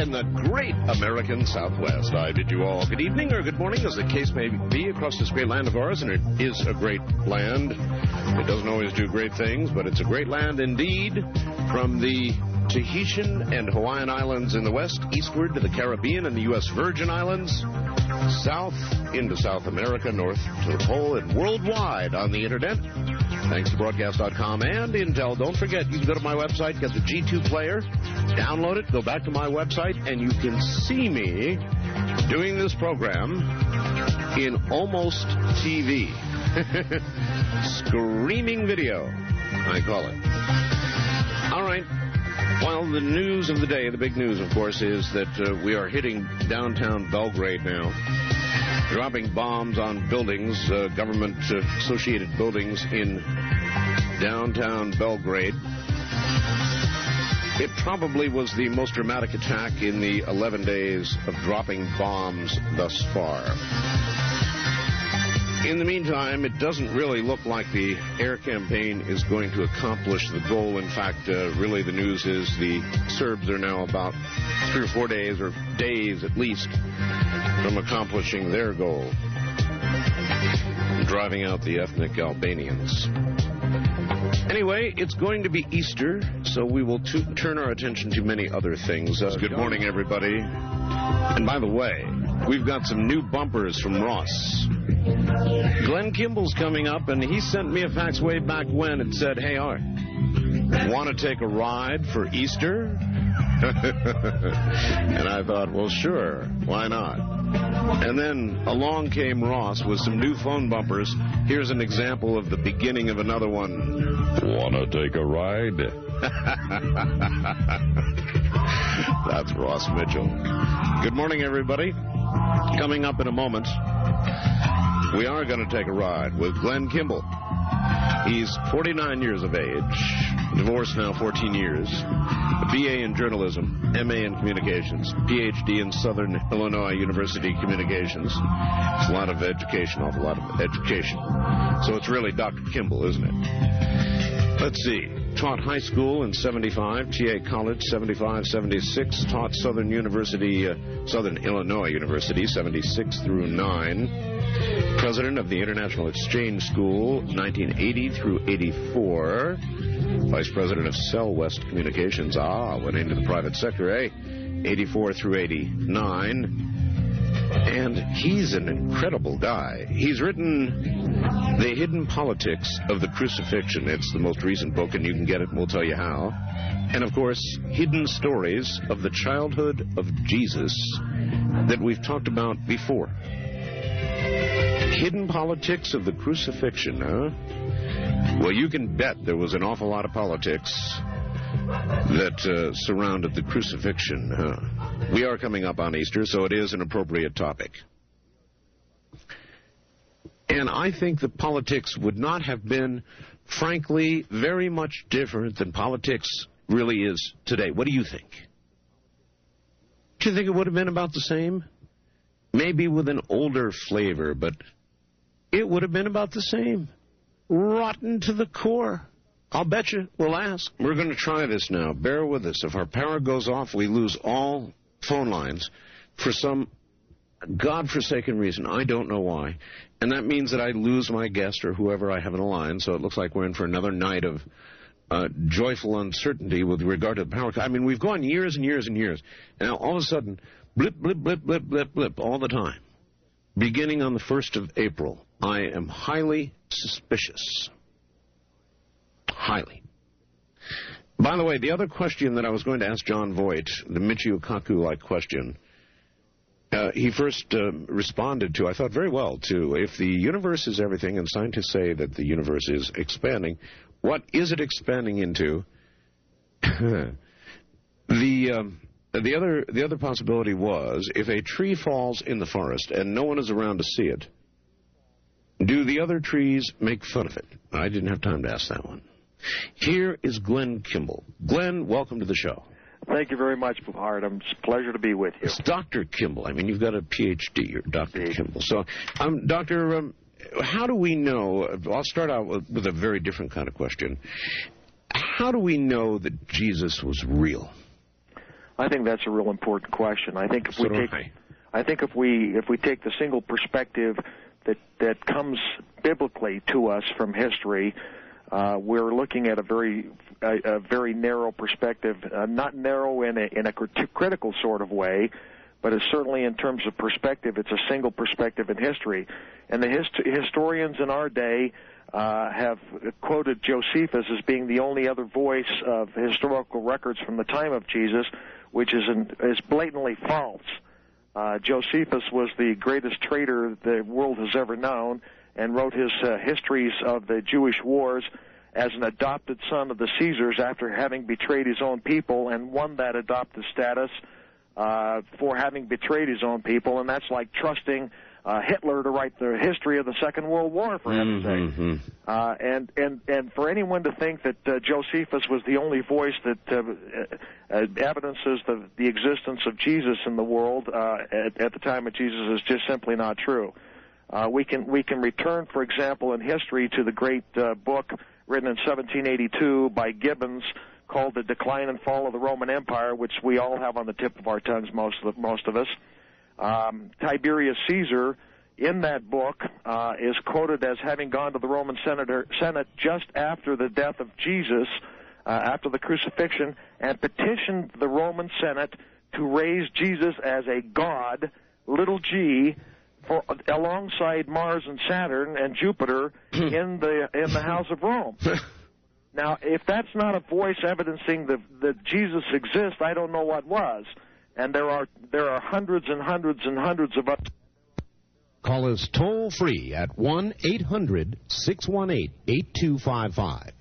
and the great American Southwest. I bid you all good evening or good morning, as the case may be, across this great land of ours, and it is a great land. It doesn't always do great things, but it's a great land indeed. From the Tahitian and Hawaiian Islands in the west, eastward to the Caribbean and the U.S. Virgin Islands, south into South America, north to the pole, and worldwide on the internet, thanks to Broadcast.com and Intel. Don't forget, you can go to my website, get the G2 player, download it, go back to my website, and you can see me doing this program in almost TV. Screaming video, I call it. All right. Well, the news of the day, the big news, of course, is that we are hitting downtown Belgrade now, dropping bombs on buildings, government-associated buildings in downtown Belgrade. It probably was the most dramatic attack in the 11 days of dropping bombs thus far. In the meantime, it doesn't really look like the air campaign is going to accomplish the goal. In fact, really the news is the Serbs are now about 3 or 4 days, or days at least, from accomplishing their goal, driving out the ethnic Albanians. Anyway, it's going to be Easter, so we will turn our attention to many other things. Good morning, everybody. And by the way, we've got some new bumpers from Ross. Glenn Kimball's coming up, and he sent me a fax way back when. It said, hey, Art, want to take a ride for Easter? And I thought, well, sure, why not? And then along came Ross with some new phone bumpers. Here's an example of the beginning of another one. Want to take a ride? That's Ross Mitchell. Good morning, everybody. Coming up in a moment, we are going to take a ride with Glenn Kimball. He's 49 years of age, divorced now 14 years, a BA in journalism, MA in communications, PhD in Southern Illinois University Communications. It's a lot of education, awful lot of education. So it's really Dr. Kimball, isn't it? Let's see. Taught high school in 75, TA College 75, 76, taught Southern Illinois University 76 through 9, president of the International Exchange School 1980 through 84, vice president of Cell West Communications, went into the private sector, 84 through 89. And he's an incredible guy. He's written The Hidden Politics of the Crucifixion. It's the most recent book, and you can get it, and we'll tell you how. And, of course, Hidden Stories of the Childhood of Jesus that we've talked about before. Hidden Politics of the Crucifixion, huh? Well, you can bet there was an awful lot of politics that surrounded the crucifixion, huh? We are coming up on Easter, so it is an appropriate topic. And I think that politics would not have been, frankly, very much different than politics really is today. What do you think? Do you think it would have been about the same? Maybe with an older flavor, but it would have been about the same. Rotten to the core. I'll bet you. We'll ask. We're going to try this now. Bear with us. If our power goes off, we lose all phone lines for some godforsaken reason. I don't know why. And that means that I lose my guest or whoever I have in the line, so it looks like we're in for another night of joyful uncertainty with regard to the power. I mean, we've gone years and years and years. And now all of a sudden, blip, blip, blip, blip, blip, blip, all the time. Beginning on the 1st of April, I am highly suspicious. Highly. By the way, the other question that I was going to ask John Voight, the Michio Kaku-like question, he first responded to, I thought very well, to, if the universe is everything, and scientists say that the universe is expanding, what is it expanding into? The other possibility was, if a tree falls in the forest and no one is around to see it, do the other trees make fun of it? I didn't have time to ask that one. Here is Glenn Kimball. Glenn, welcome to the show. Thank you very much, Art. It's a pleasure to be with you. It's Dr. Kimball. I mean, you've got a Ph.D. You're Dr. Kimball. So, Doctor, how do we know? I'll start out with a very different kind of question. How do we know that Jesus was real? I think that's a real important question. I think if we take the single perspective that comes biblically to us from history, we're looking at a very narrow perspective, not narrow in a critical sort of way, but it's certainly in terms of perspective, it's a single perspective in history. And the historians in our day have quoted Josephus as being the only other voice of historical records from the time of Jesus, which is blatantly false. Josephus was the greatest traitor the world has ever known, and wrote his histories of the Jewish wars as an adopted son of the Caesars after having betrayed his own people, and won that adopted status for having betrayed his own people. And that's like trusting Hitler to write the history of the Second World War, for heaven's sake. And for anyone to think that Josephus was the only voice that evidences the existence of Jesus in the world at the time of Jesus is just simply not true. We can return, for example, in history to the great book written in 1782 by Gibbons called The Decline and Fall of the Roman Empire, which we all have on the tip of our tongues, most of us. Tiberius Caesar, in that book, is quoted as having gone to the Roman Senate just after the death of Jesus, after the crucifixion, and petitioned the Roman Senate to raise Jesus as a god, little g, alongside Mars and Saturn and Jupiter in the House of Rome. Now, if that's not a voice evidencing that Jesus exists, I don't know what was. And there are hundreds and hundreds and hundreds of others. Call us toll-free at 1-800-618-8255.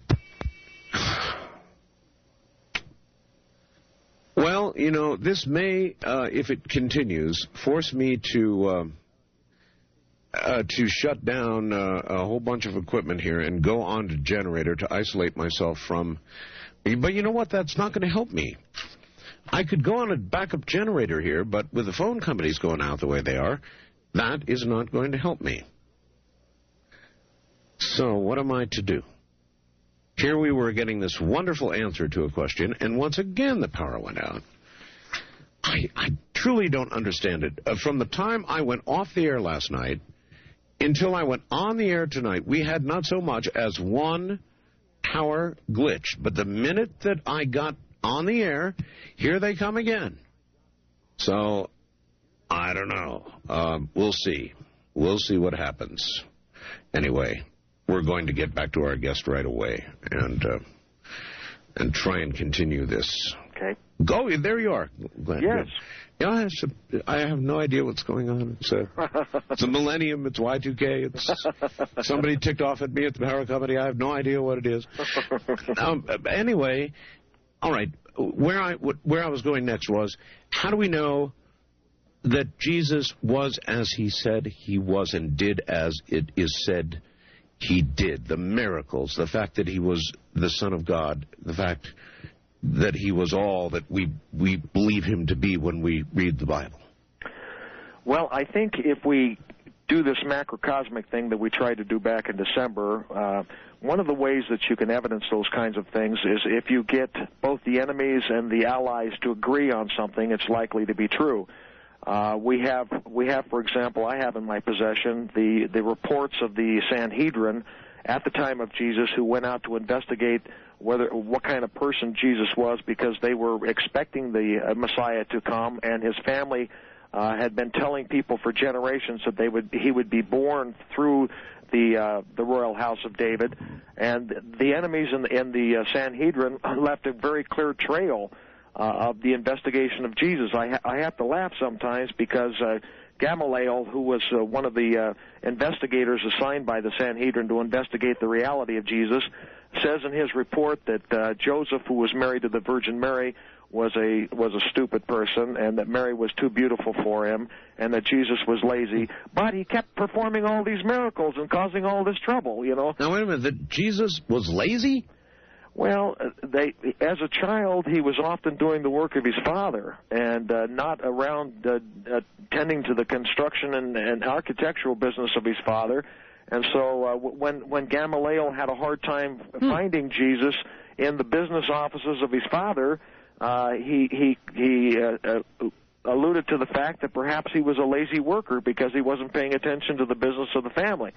Well, you know, this may, if it continues, force me to shut down a whole bunch of equipment here and go on to generator to isolate myself from... But you know what? That's not going to help me. I could go on a backup generator here, but with the phone companies going out the way they are, that is not going to help me. So what am I to do? Here we were getting this wonderful answer to a question, and once again the power went out. I truly don't understand it. From the time I went off the air last night until I went on the air tonight, we had not so much as 1 power glitch. But the minute that I got on the air, here they come again. So, I don't know. We'll see. We'll see what happens. Anyway, we're going to get back to our guest right away and try and continue this. Okay. Go, there you are, Glenn. Yes. Yeah, I have no idea what's going on. It's a millennium. It's Y2K. It's somebody ticked off at me at the power company. I have no idea what it is. Anyway, all right. Where I was going next was, how do we know that Jesus was as he said he was and did as it is said he did? The miracles, the fact that he was the Son of God, the fact that he was all that we believe him to be when we read the Bible. Well, I think if we do this macrocosmic thing that we tried to do back in December, one of the ways that you can evidence those kinds of things is if you get both the enemies and the allies to agree on something, it's likely to be true. We have, for example, I have in my possession the reports of the Sanhedrin at the time of Jesus, who went out to investigate what kind of person Jesus was, because they were expecting the Messiah to come, and his family had been telling people for generations that he would be born through the royal house of David. And the enemies in the Sanhedrin left a very clear trail of the investigation of Jesus. I have to laugh sometimes because Gamaliel, who was one of the investigators assigned by the Sanhedrin to investigate the reality of Jesus, says in his report that Joseph, who was married to the Virgin Mary, was a stupid person, and that Mary was too beautiful for him, and that Jesus was lazy. But he kept performing all these miracles and causing all this trouble, you know. Now, wait a minute. That Jesus was lazy? Well, as a child, he was often doing the work of his father and not around tending to the construction and architectural business of his father. And so when Gamaliel had a hard time finding Jesus in the business offices of his father, he alluded to the fact that perhaps he was a lazy worker because he wasn't paying attention to the business of the family.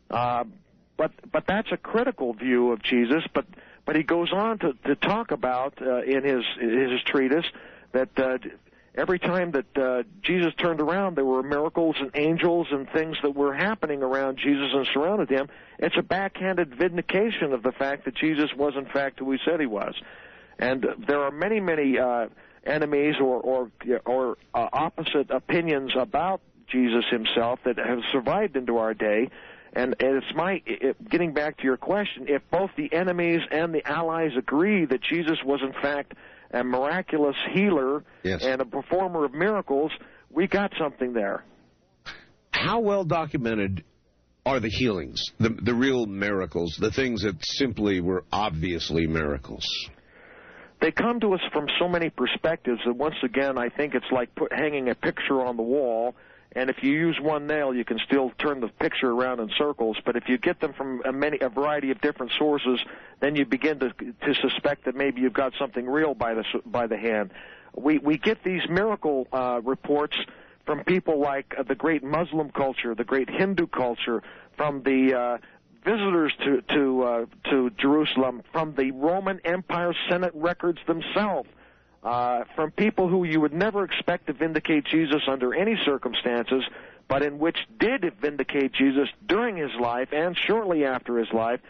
But that's a critical view of Jesus. But he goes on to talk about in his treatise that every time that Jesus turned around, there were miracles and angels and things that were happening around Jesus and surrounded him. It's a backhanded vindication of the fact that Jesus was in fact who he said he was. And there are many enemies or opposite opinions about Jesus himself that have survived into our day. And it's getting back to your question, if both the enemies and the allies agree that Jesus was in fact a miraculous healer and a performer of miracles, we got something there. How well documented are the healings, the real miracles, the things that simply were obviously miracles? They come to us from so many perspectives that, once again, I think it's like hanging a picture on the wall, and if you use one nail, you can still turn the picture around in circles. But if you get them from a variety of different sources, then you begin to suspect that maybe you've got something real by the hand. We get these miracle reports from people like the great Muslim culture, the great Hindu culture, from the visitors to Jerusalem, from the Roman Empire Senate records themselves. From people who you would never expect to vindicate Jesus under any circumstances, but in which did vindicate Jesus during his life and shortly after his life.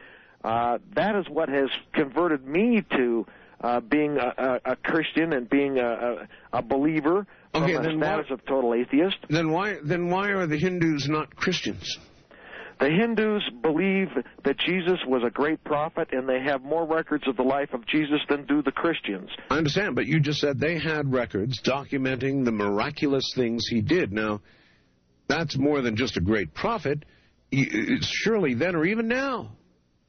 That is what has converted me to being a Christian and being a believer from a status of total atheist. Then why are the Hindus not Christians? The Hindus believe that Jesus was a great prophet, and they have more records of the life of Jesus than do the Christians. I understand, but you just said they had records documenting the miraculous things he did. Now, that's more than just a great prophet. Surely then, or even now,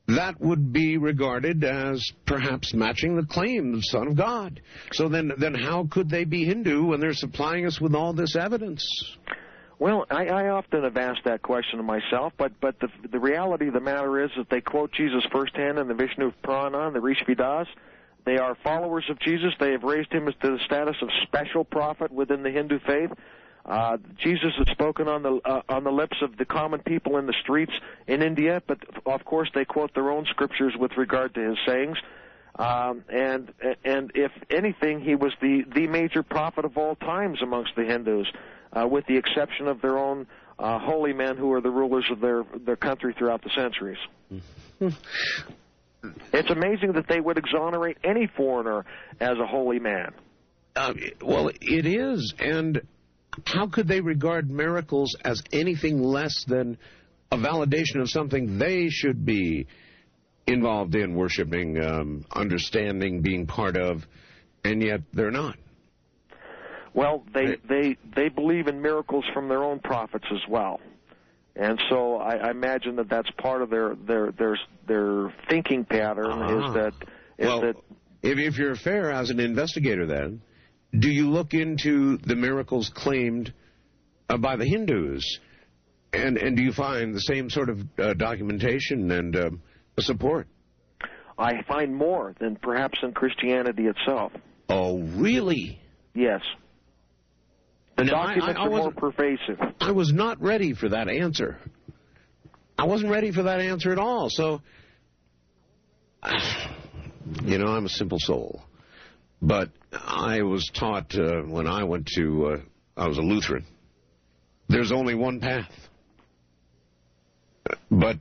that would be regarded as perhaps matching the claim of Son of God. So then how could they be Hindu when they're supplying us with all this evidence? Well, I often have asked that question to myself, but the reality of the matter is that they quote Jesus firsthand in the Vishnu Purana and the Rishi Vedas. They are followers of Jesus. They have raised him to the status of special prophet within the Hindu faith. Jesus is spoken on the lips of the common people in the streets in India, but of course they quote their own scriptures with regard to his sayings. And if anything, he was the major prophet of all times amongst the Hindus, with the exception of their own holy men who are the rulers of their country throughout the centuries. It's amazing that they would exonerate any foreigner as a holy man. Well, it is. And how could they regard miracles as anything less than a validation of something they should be involved in, worshiping, understanding, being part of, and yet they're not? Well, they believe in miracles from their own prophets as well, and so I imagine that that's part of their thinking pattern. If you're fair as an investigator, then do you look into the miracles claimed by the Hindus, and do you find the same sort of documentation and support? I find more than perhaps in Christianity itself. Oh, really? Yes. The documents are more pervasive. I was not ready for that answer. I wasn't ready for that answer at all. So, I'm a simple soul. But I was taught when I went to, I was a Lutheran, there's only one path. But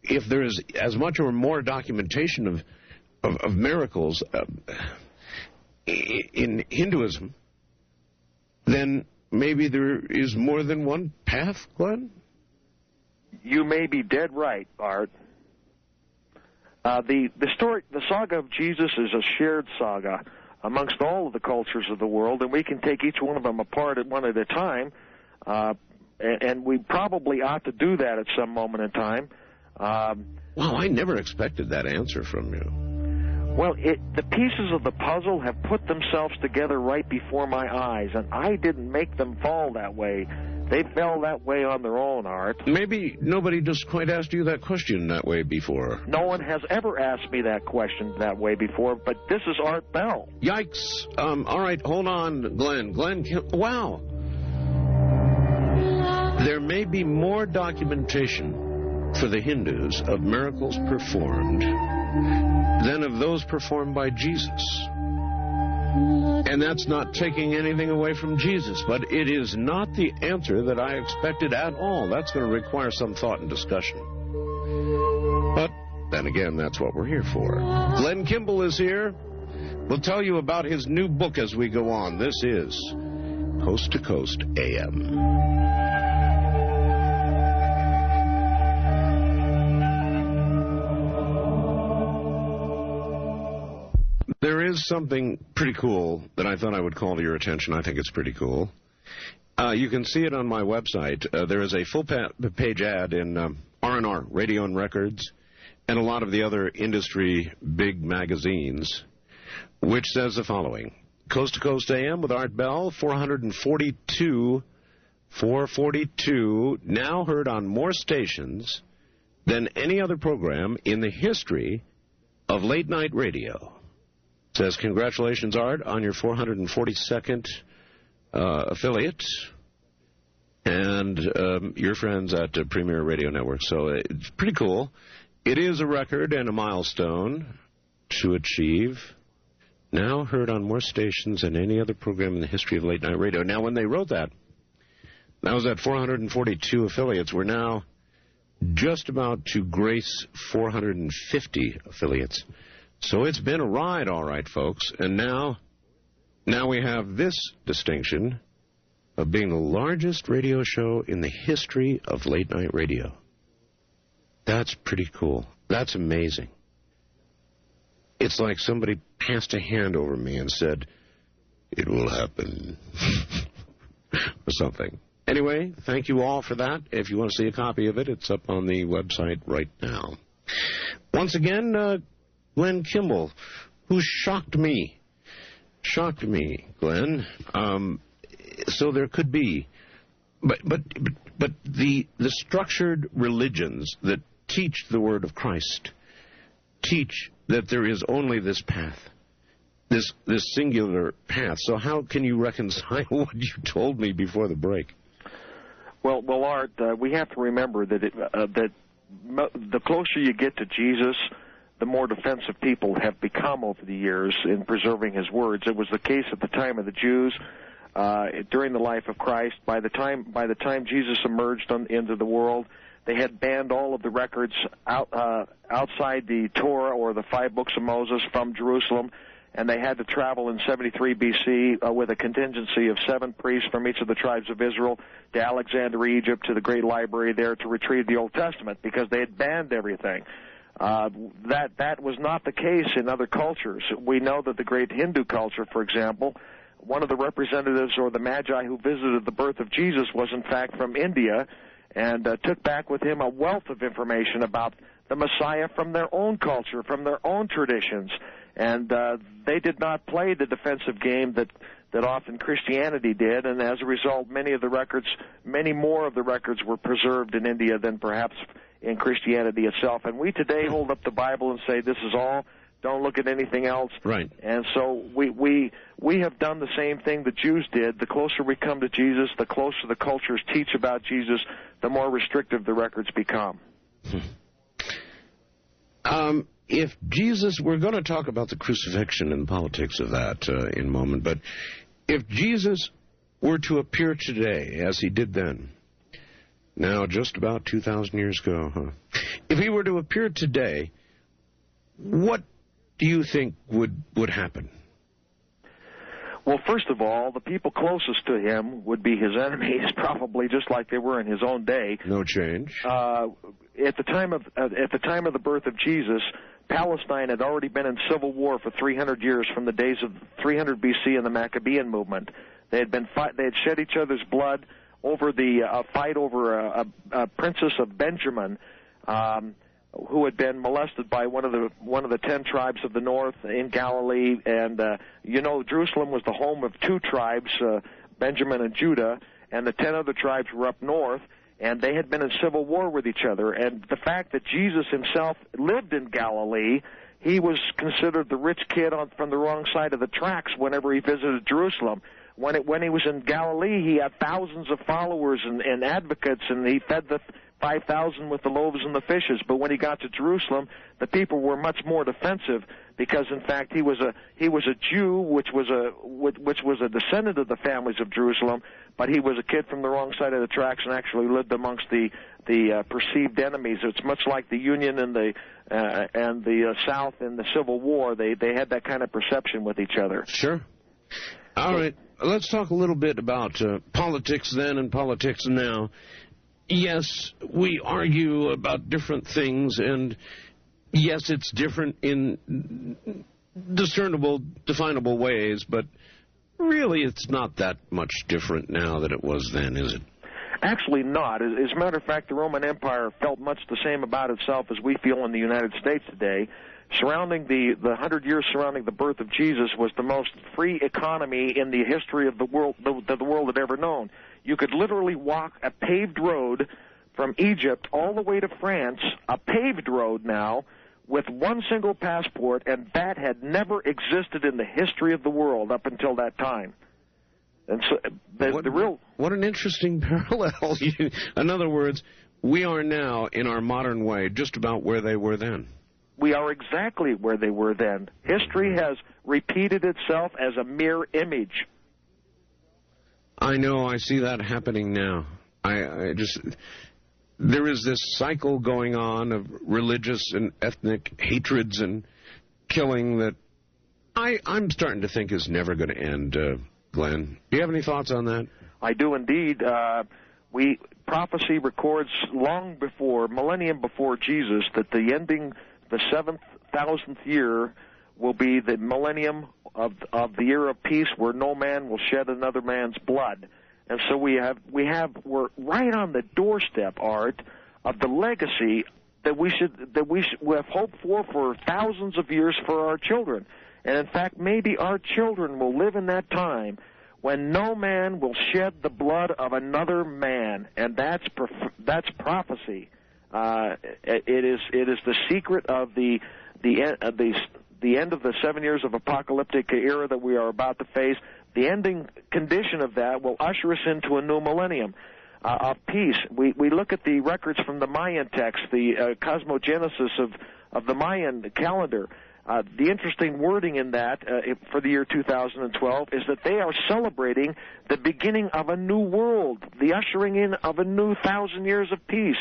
if there is as much or more documentation of miracles in Hinduism, then maybe there is more than one path, Glenn? You may be dead right, Art. The saga of Jesus is a shared saga amongst all of the cultures of the world, and we can take each one of them apart one at a time, and we probably ought to do that at some moment in time. Wow, I never expected that answer from you. Well, the pieces of the puzzle have put themselves together right before my eyes, and I didn't make them fall that way. They fell that way on their own, Art. Maybe nobody just quite asked you that question that way before. No one has ever asked me that question that way before, but this is Art Bell. Yikes. All right, hold on, Glenn. Wow. There may be more documentation for the Hindus of miracles performed than of those performed by Jesus. And that's not taking anything away from Jesus, but it is not the answer that I expected at all. That's going to require some thought and discussion. But then again, that's what we're here for. Glenn Kimball is here. We'll tell you about his new book as we go on. This is Coast to Coast AM. There is something pretty cool that I thought I would call to your attention. I think it's pretty cool. You can see it on my website. There is a full-page ad in R&R, Radio and Records, and a lot of the other industry big magazines, which says the following. Coast to Coast AM with Art Bell, 442, now heard on more stations than any other program in the history of late-night radio. Says, congratulations, Art, on your 442nd affiliate and your friends at Premier Radio Network. So it's pretty cool. It is a record and a milestone to achieve. Now heard on more stations than any other program in the history of late-night radio. Now, when they wrote that was at 442 affiliates. We're now just about to grace 450 affiliates. So it's been a ride, all right, folks. And now we have this distinction of being the largest radio show in the history of late-night radio. That's pretty cool. That's amazing. It's like somebody passed a hand over me and said, it will happen, or something. Anyway, thank you all for that. If you want to see a copy of it, it's up on the website right now. Once again, Glenn Kimball, who shocked me, Glenn. So there could be, but the structured religions that teach the word of Christ teach that there is only this path, this singular path. So how can you reconcile what you told me before the break? Well, Art, we have to remember that that the closer you get to Jesus, the more defensive people have become over the years in preserving his words. It was the case at the time of the Jews, during the life of Christ. By the time Jesus emerged into the world, they had banned all of the records outside the Torah or the 5 books of Moses from Jerusalem, and they had to travel in 73 B.C. With a contingency of 7 priests from each of the tribes of Israel to Alexandria, Egypt, to the great library there to retrieve the Old Testament, because they had banned everything. That was not the case in other cultures. We know that the great Hindu culture, for example, one of the representatives or the Magi who visited the birth of Jesus was in fact from India, and took back with him a wealth of information about the Messiah from their own culture, from their own traditions. And they did not play the defensive game that often Christianity did, and as a result, many more of the records were preserved in India than perhaps in Christianity itself. And we today hold up the Bible and say, this is all, don't look at anything else. Right. And so we have done the same thing the Jews did. The closer we come to Jesus, the closer the cultures teach about Jesus, the more restrictive the records become. If Jesus, we're going to talk about the crucifixion and politics of that in a moment, but if Jesus were to appear today, as he did then, now just about 2,000 years ago, if he were to appear today, what do you think would happen? Well, first of all, the people closest to him would be his enemies, probably just like they were in his own day. No change. At the time of the birth of Jesus, Palestine had already been in civil war for 300 years, from the days of 300 B.C. and the Maccabean movement. They had shed each other's blood over the fight over a princess of Benjamin, who had been molested by one of the 10 tribes of the north in Galilee. And Jerusalem was the home of 2 tribes, Benjamin and Judah. and the 10 other tribes were up north, and they had been in civil war with each other. And the fact that Jesus himself lived in Galilee, he was considered the rich kid from the wrong side of the tracks whenever he visited Jerusalem. When he was in Galilee, he had thousands of followers and advocates, and he fed the 5,000 with the loaves and the fishes. But when he got to Jerusalem, the people were much more defensive because, in fact, he was a Jew, which was a descendant of the families of Jerusalem, but he was a kid from the wrong side of the tracks and actually lived amongst the perceived enemies. It's much like the Union and the South in the Civil War. They had that kind of perception with each other. Sure. All right. Let's talk a little bit about politics then and politics now. Yes, we argue about different things, and yes, it's different in discernible, definable ways, but really it's not that much different now than it was then, is it? Actually not. As a matter of fact, the Roman Empire felt much the same about itself as we feel in the United States today. Surrounding the 100 years surrounding the birth of Jesus was the most free economy in the history of the world that the world had ever known. You could literally walk a paved road from Egypt all the way to France, a paved road now, with one single passport, and that had never existed in the history of the world up until that time. And so what an interesting parallel. In other words, we are now, in our modern way, just about where they were then. We are exactly where they were then. History has repeated itself as a mirror image. I know. I see that happening now. There is this cycle going on of religious and ethnic hatreds and killing that I'm starting to think is never going to end, Glenn. Do you have any thoughts on that? I do indeed. Prophecy records long before, millennium before Jesus, that the 7,000th year will be the millennium of the year of peace, where no man will shed another man's blood. And so we're right on the doorstep, Art, of the legacy that we have hoped for thousands of years for our children. And in fact, maybe our children will live in that time when no man will shed the blood of another man, and that's prophecy. It is the secret of the end of the 7 years of apocalyptic era that we are about to face. The ending condition of that will usher us into a new millennium of peace. We look at the records from the Mayan text, the cosmogenesis of the Mayan calendar. The interesting wording in that for the year 2012 is that they are celebrating the beginning of a new world, the ushering in of a new 1,000 years of peace.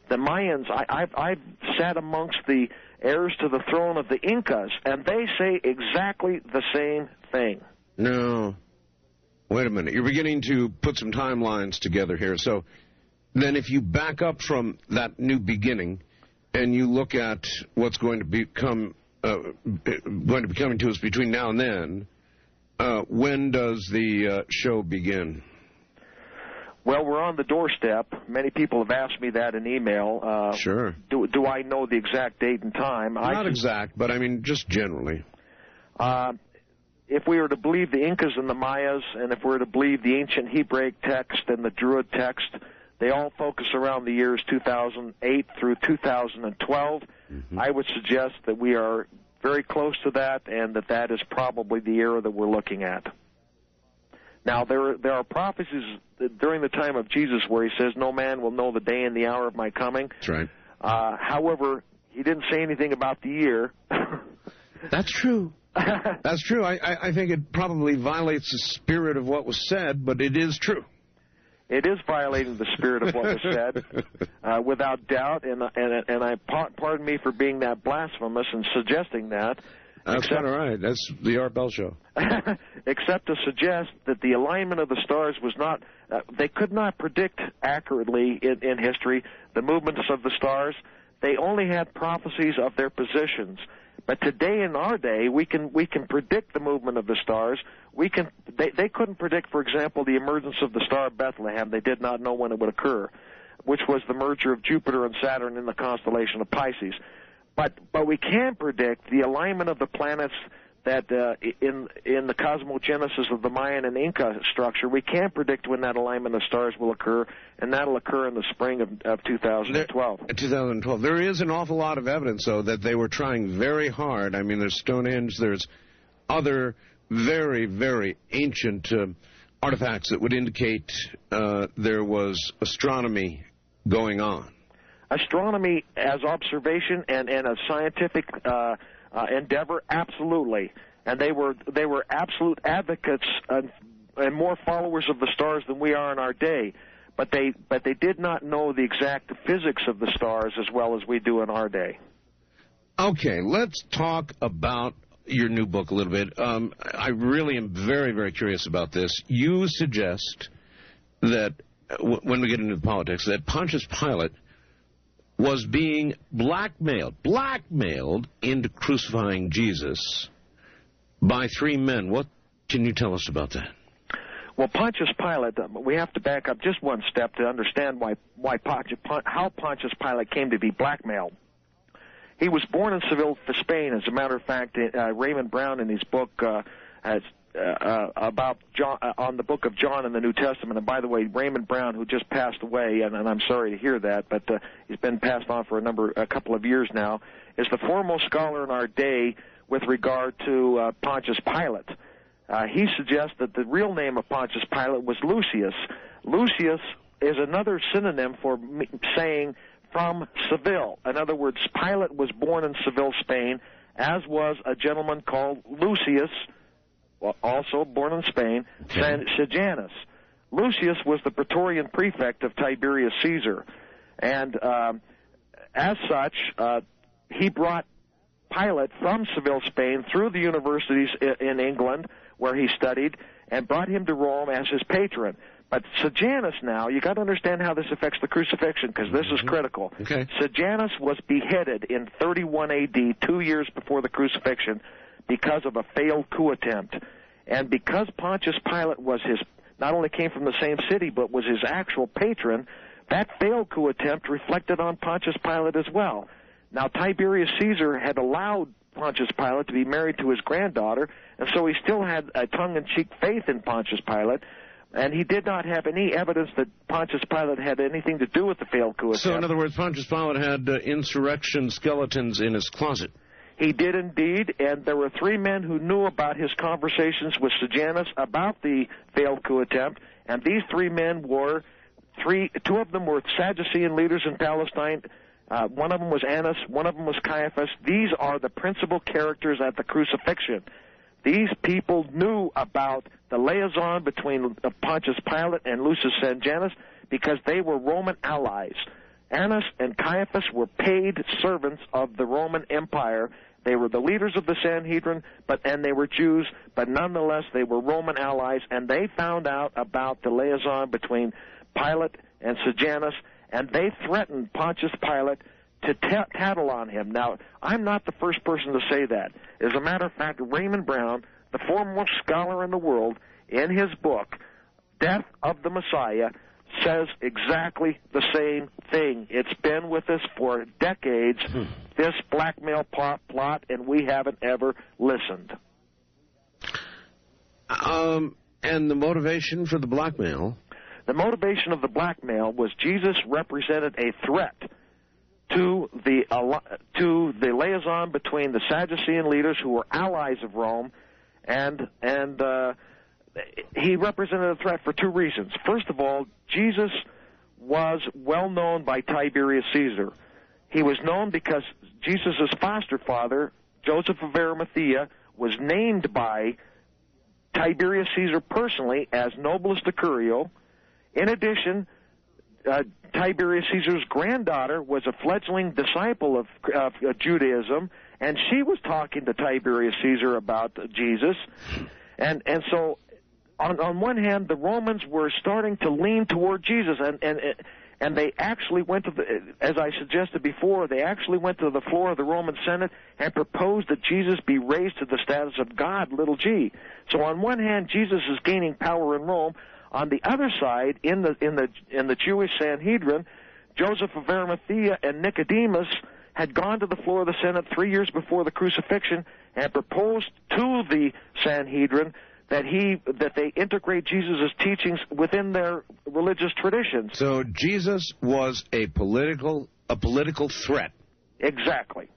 The Mayans, I've sat amongst the heirs to the throne of the Incas, and they say exactly the same thing. No. Wait a minute. You're beginning to put some timelines together here. So then if you back up from that new beginning and you look at what's going to be coming to us between now and then, when does the show begin? Well, we're on the doorstep. Many people have asked me that in email. Sure. Do I know the exact date and time? Not exact, but I mean just generally. If we were to believe the Incas and the Mayas, and if we were to believe the ancient Hebraic text and the Druid text, they all focus around the years 2008 through 2012. Mm-hmm. I would suggest that we are very close to that, and that is probably the era that we're looking at. Now, there are prophecies during the time of Jesus where he says, no man will know the day and the hour of my coming. That's right. However, he didn't say anything about the year. That's true. That's true. I think it probably violates the spirit of what was said, but it is true. It is violating the spirit of what was said, without doubt, and I pardon me for being that blasphemous and suggesting that. That's kind of right. That's the Art Bell Show. Except to suggest that the alignment of the stars was not, they could not predict accurately in history the movements of the stars. They only had prophecies of their positions. But today, in our day, we can predict the movement of the stars. They couldn't predict, for example, the emergence of the star of Bethlehem. They did not know when it would occur, which was the merger of Jupiter and Saturn in the constellation of Pisces. But we can predict the alignment of the planets, that in the cosmogenesis of the Mayan and Inca structure, we can't predict when that alignment of stars will occur, and that'll occur in the spring of 2012. 2012. There is an awful lot of evidence, though, that they were trying very hard. I mean, there's Stonehenge, there's other very, very ancient artifacts that would indicate there was astronomy going on. Astronomy as observation and a scientific endeavor, absolutely. And they were absolute advocates and more followers of the stars than we are in our day. But they did not know the exact physics of the stars as well as we do in our day. Okay, let's talk about your new book a little bit. I really am very, very curious about this. You suggest that, when we get into the politics, that Pontius Pilate was being blackmailed into crucifying Jesus by three men. What can you tell us about that? Well, Pontius Pilate, we have to back up just one step to understand how Pontius Pilate came to be blackmailed. He was born in Seville, Spain. As a matter of fact, Raymond Brown, in his book about John, on the book of John in the New Testament, and by the way, Raymond Brown, who just passed away, and I'm sorry to hear that, but he's been passed on for a couple of years now, is the foremost scholar in our day with regard to Pontius Pilate. He suggests that the real name of Pontius Pilate was Lucius. Lucius is another synonym for saying from Seville. In other words, Pilate was born in Seville, Spain, as was a gentleman called Lucius, also born in Spain, Sejanus. Lucius was the Praetorian prefect of Tiberius Caesar, and as such, he brought Pilate from Seville, Spain, through the universities in England, where he studied, and brought him to Rome as his patron. But Sejanus now, you got to understand how this affects the crucifixion, because this is critical. Okay. Sejanus was beheaded in 31 A.D., 2 years before the crucifixion, because of a failed coup attempt. And because Pontius Pilate was not only came from the same city, but was his actual patron, that failed coup attempt reflected on Pontius Pilate as well. Now, Tiberius Caesar had allowed Pontius Pilate to be married to his granddaughter, and so he still had a tongue-in-cheek faith in Pontius Pilate, and he did not have any evidence that Pontius Pilate had anything to do with the failed coup attempt. So, in other words, Pontius Pilate had insurrection skeletons in his closet. He did indeed, and there were three men who knew about his conversations with Sejanus about the failed coup attempt, and these three men were two of them were Sadducean leaders in Palestine. One of them was Annas, one of them was Caiaphas. These are the principal characters at the crucifixion. These people knew about the liaison between Pontius Pilate and Lucius Sejanus because they were Roman allies. Annas and Caiaphas were paid servants of the Roman Empire. They were the leaders of the Sanhedrin, and they were Jews, but nonetheless they were Roman allies, and they found out about the liaison between Pilate and Sejanus, and they threatened Pontius Pilate to tattle on him. Now, I'm not the first person to say that. As a matter of fact, Raymond Brown, the foremost scholar in the world, in his book, Death of the Messiah, says exactly the same thing. It's been with us for decades, this blackmail plot, and we haven't ever listened. And the motivation for the blackmail? The motivation of the blackmail was Jesus represented a threat to the liaison between the Sadducean leaders, who were allies of Rome, and he represented a threat for two reasons. First of all, Jesus was well known by Tiberius Caesar. He was known because Jesus' foster father, Joseph of Arimathea, was named by Tiberius Caesar personally as Nobilis Decurio. In addition, Tiberius Caesar's granddaughter was a fledgling disciple of Judaism, and she was talking to Tiberius Caesar about Jesus. And so, on one hand, the Romans were starting to lean toward Jesus, and they actually went to as I suggested before, they actually went to the floor of the Roman Senate and proposed that Jesus be raised to the status of God, little g. So on one hand, Jesus is gaining power in Rome. On the other side, in the Jewish Sanhedrin, Joseph of Arimathea and Nicodemus had gone to the floor of the Senate 3 years before the crucifixion, and proposed to the Sanhedrin that they integrate Jesus' teachings within their religious traditions. So Jesus was a political threat. Exactly.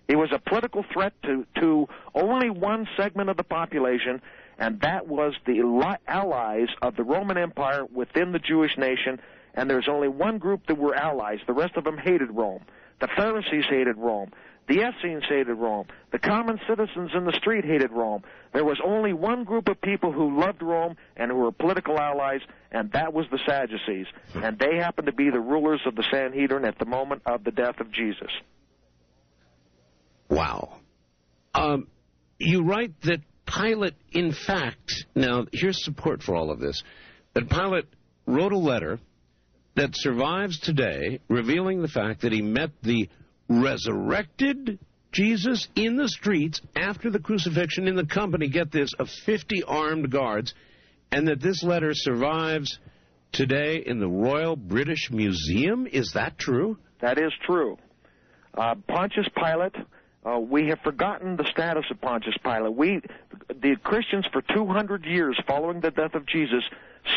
He was a political threat to only one segment of the population, and that was the allies of the Roman Empire within the Jewish nation, and there's only one group that were allies. The rest of them hated Rome. The Pharisees hated Rome. The Essenes hated Rome. The common citizens in the street hated Rome. There was only one group of people who loved Rome and who were political allies, and that was the Sadducees. And they happened to be the rulers of the Sanhedrin at the moment of the death of Jesus. Wow. You write that Pilate, in fact, now here's support for all of this, that Pilate wrote a letter that survives today revealing the fact that he met the resurrected Jesus in the streets after the crucifixion in the company, get this, of 50 armed guards, and that this letter survives today in the Royal British Museum. Is that true? That is true. Pontius Pilate, we have forgotten the status of Pontius Pilate. The Christians, for 200 years following the death of Jesus,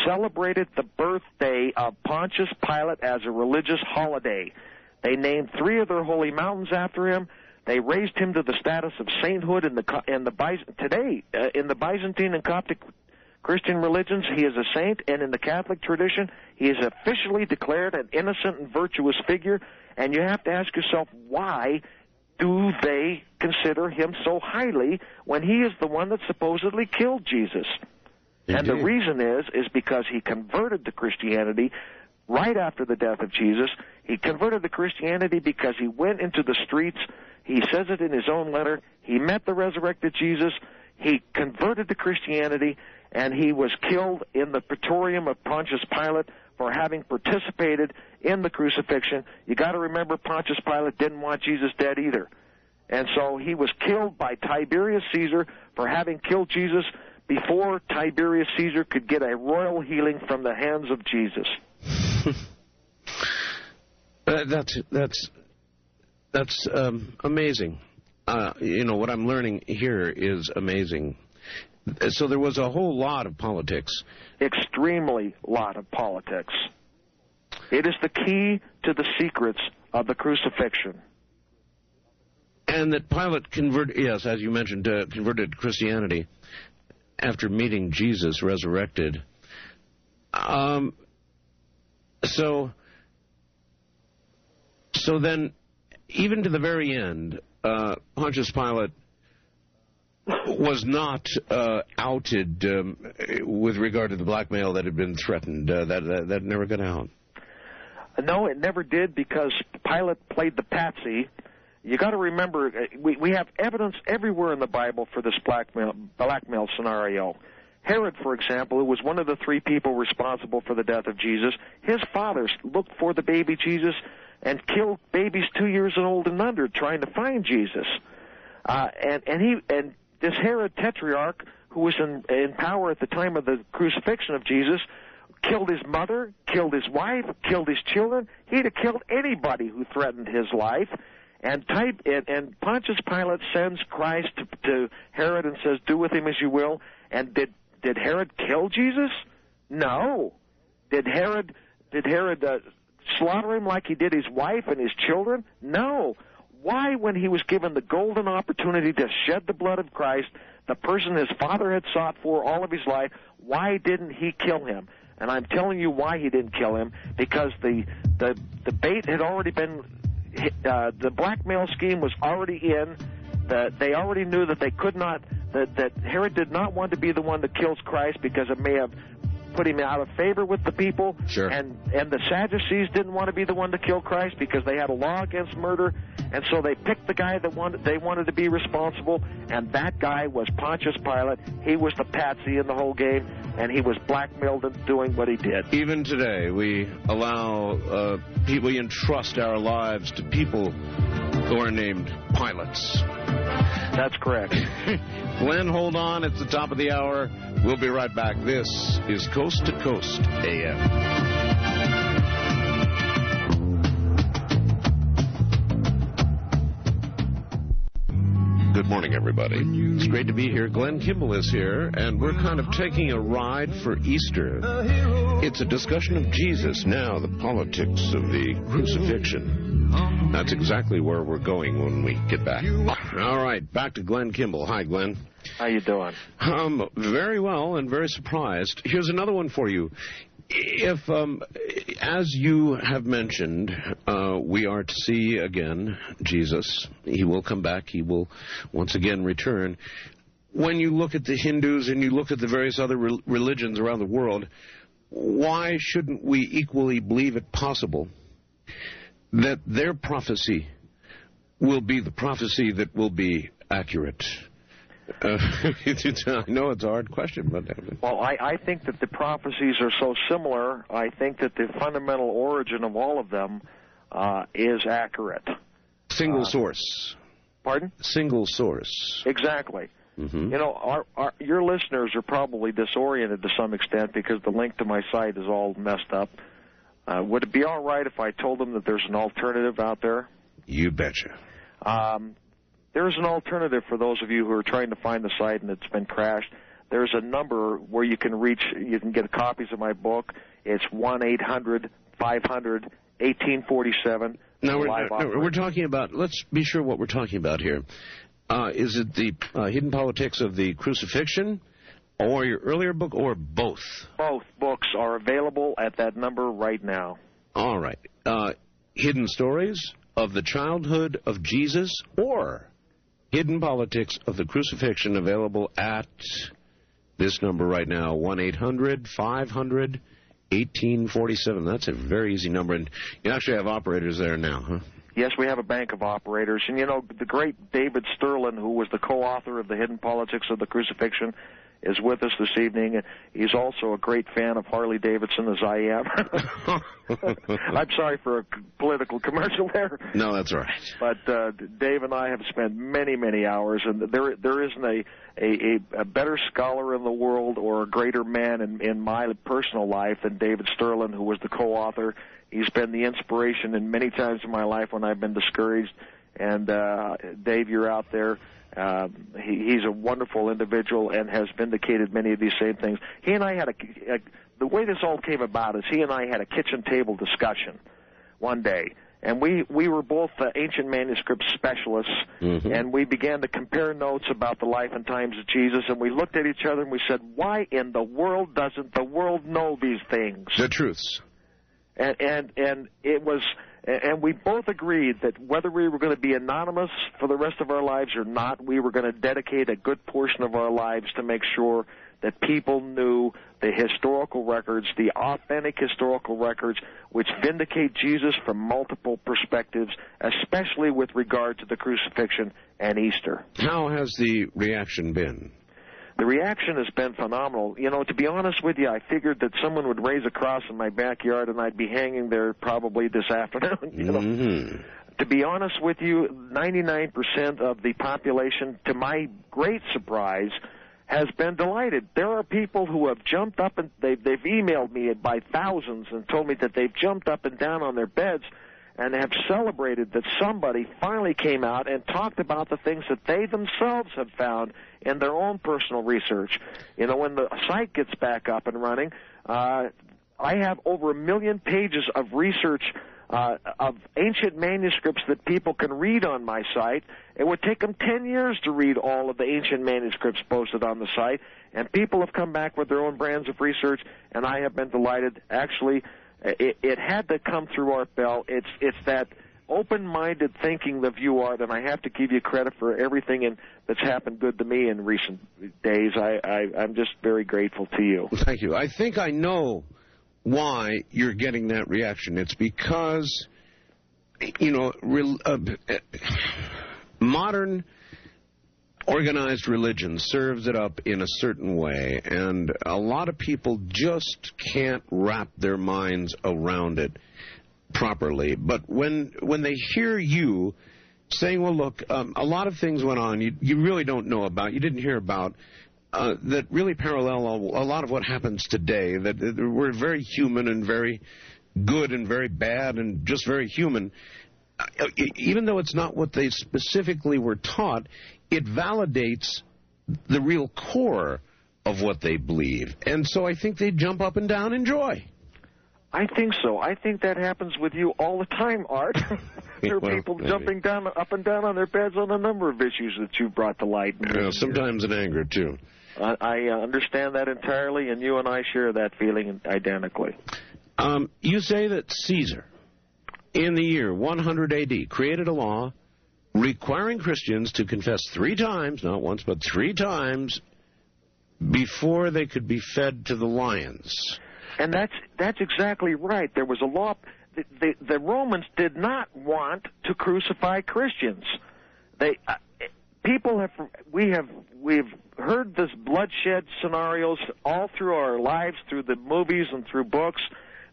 celebrated the birthday of Pontius Pilate as a religious holiday. They named 3 of their holy mountains after him. They raised him to the status of sainthood today in the Byzantine and Coptic Christian religions. He is a saint, and in the Catholic tradition, he is officially declared an innocent and virtuous figure. And you have to ask yourself, why do they consider him so highly when he is the one that supposedly killed Jesus? Indeed. And the reason is because he converted to Christianity right after the death of Jesus. He converted to Christianity because he went into the streets. He says it in his own letter. He met the resurrected Jesus. He converted to Christianity, and he was killed in the Praetorium of Pontius Pilate for having participated in the crucifixion. You got to remember, Pontius Pilate didn't want Jesus dead either. And so he was killed by Tiberius Caesar for having killed Jesus before Tiberius Caesar could get a royal healing from the hands of Jesus. That's amazing. What I'm learning here is amazing. So there was a whole lot of politics. Extremely lot of politics. It is the key to the secrets of the crucifixion. And that Pilate converted, yes, as you mentioned, converted to Christianity after meeting Jesus resurrected. So then, even to the very end, Pontius Pilate was not outed with regard to the blackmail that had been threatened. That never got out. No, it never did, because Pilate played the patsy. You got to remember, we have evidence everywhere in the Bible for this blackmail scenario. Herod, for example, who was one of the 3 people responsible for the death of Jesus, his father looked for the baby Jesus and killed babies 2 years old and under trying to find Jesus. And this Herod Tetrarch, who was in power at the time of the crucifixion of Jesus, killed his mother, killed his wife, killed his children. He'd have killed anybody who threatened his life. And Pontius Pilate sends Christ to Herod and says, "Do with him as you will." And did Herod kill Jesus? No. Did Herod slaughter him like he did his wife and his children? No. Why, when he was given the golden opportunity to shed the blood of Christ, the person his father had sought for all of his life, why didn't he kill him? And I'm telling you why he didn't kill him, because the bait had already been, the blackmail scheme was already in. They already knew that they could not, that Herod did not want to be the one that kills Christ, because it may have put him out of favor with the people. Sure. And the Sadducees didn't want to be the one to kill Christ because they had a law against murder, and so they picked the guy that they wanted to be responsible, and that guy was Pontius Pilate. He was the patsy in the whole game, and he was blackmailed into doing what he did. Even today, we allow people, we entrust our lives to people who are named pilots. That's correct. Glenn, hold on. It's the top of the hour. We'll be right back. This is Coast to Coast AM. Good morning, everybody. It's great to be here. Glenn Kimball is here, and we're kind of taking a ride for Easter. It's a discussion of Jesus now, the politics of the crucifixion. That's exactly where we're going when we get back. All right, back to Glenn Kimball. Hi, Glenn. How you doing? Very well and very surprised. Here's another one for you. If, as you have mentioned, we are to see again Jesus, he will come back, he will once again return. When you look at the Hindus and you look at the various other religions around the world, why shouldn't we equally believe it possible that their prophecy will be the prophecy that will be accurate? I know it's a hard question, but... Well, I think that the prophecies are so similar. I think that the fundamental origin of all of them is accurate. Single source. Pardon? Single source. Exactly. Mm-hmm. You know, your listeners are probably disoriented to some extent because the link to my site is all messed up. Would it be all right if I told them that there's an alternative out there? You betcha. There's an alternative for those of you who are trying to find the site and it's been crashed. There's a number where you can get copies of my book. It's 1-800-500-1847. Now, we're talking about, let's be sure what we're talking about here. Is it the Hidden Politics of the Crucifixion, or your earlier book, or both? Both books are available at that number right now. All right. Hidden Stories of the Childhood of Jesus, or Hidden Politics of the Crucifixion, available at this number right now, 1-800-500-1847. That's a very easy number, and you actually have operators there now, huh? Yes, we have a bank of operators. And, you know, the great David Sterlin, who was the co-author of The Hidden Politics of the Crucifixion, is with us this evening. He's also a great fan of Harley Davidson, as I am. I'm sorry for a political commercial there. No, that's all right. But Dave and I have spent many, many hours, and there isn't a better scholar in the world or a greater man in my personal life than David Sterlin, who was the co-author. He's been the inspiration in many times in my life when I've been discouraged. And, Dave, you're out there. He's a wonderful individual and has vindicated many of these same things. He and I had the way this all came about is he and I had a kitchen table discussion one day. And we were both ancient manuscript specialists, mm-hmm. and we began to compare notes about the life and times of Jesus, and we looked at each other and we said, why in the world doesn't the world know these things? The truths. And it was, and we both agreed that whether we were going to be anonymous for the rest of our lives or not, we were going to dedicate a good portion of our lives to make sure that people knew the historical records, the authentic historical records, which vindicate Jesus from multiple perspectives, especially with regard to the crucifixion and Easter. How has the reaction been? The reaction has been phenomenal. You know, to be honest with you, I figured that someone would raise a cross in my backyard and I'd be hanging there probably this afternoon. You know? Mm-hmm. To be honest with you, 99% of the population, to my great surprise, has been delighted. There are people who have jumped up and they've emailed me by thousands and told me that they've jumped up and down on their beds and have celebrated that somebody finally came out and talked about the things that they themselves have found in their own personal research. You know, when the site gets back up and running, I have over 1 million pages of research of ancient manuscripts that people can read on my site. It would take them 10 years to read all of the ancient manuscripts posted on the site, and people have come back with their own brands of research, and I have been delighted. Actually, it had to come through Art Bell. It's that open-minded thinking that you are, and I have to give you credit for everything that's happened good to me in recent days. I'm just very grateful to you. Thank you. I think I know why you're getting that reaction. It's because, you know, modern organized religion serves it up in a certain way, and a lot of people just can't wrap their minds around it properly. But when they hear you saying, well, look, a lot of things went on you really don't know about, you didn't hear about, that really parallel a lot of what happens today, that we're very human and very good and very bad and just very human. even though it's not what they specifically were taught, it validates the real core of what they believe. And so I think they jump up and down in joy. I think so. I think that happens with you all the time, Art. There are people jumping up and down on their beds on a number of issues that you've brought to light. Sometimes in anger, too. I understand that entirely, and you and I share that feeling identically. You say that Caesar, in the year 100 A.D., created a law requiring Christians to confess 3 times, not once, but 3 times, before they could be fed to the lions. And that's exactly right. There was a law. The Romans did not want to crucify Christians. We've heard this bloodshed scenarios all through our lives, through the movies and through books,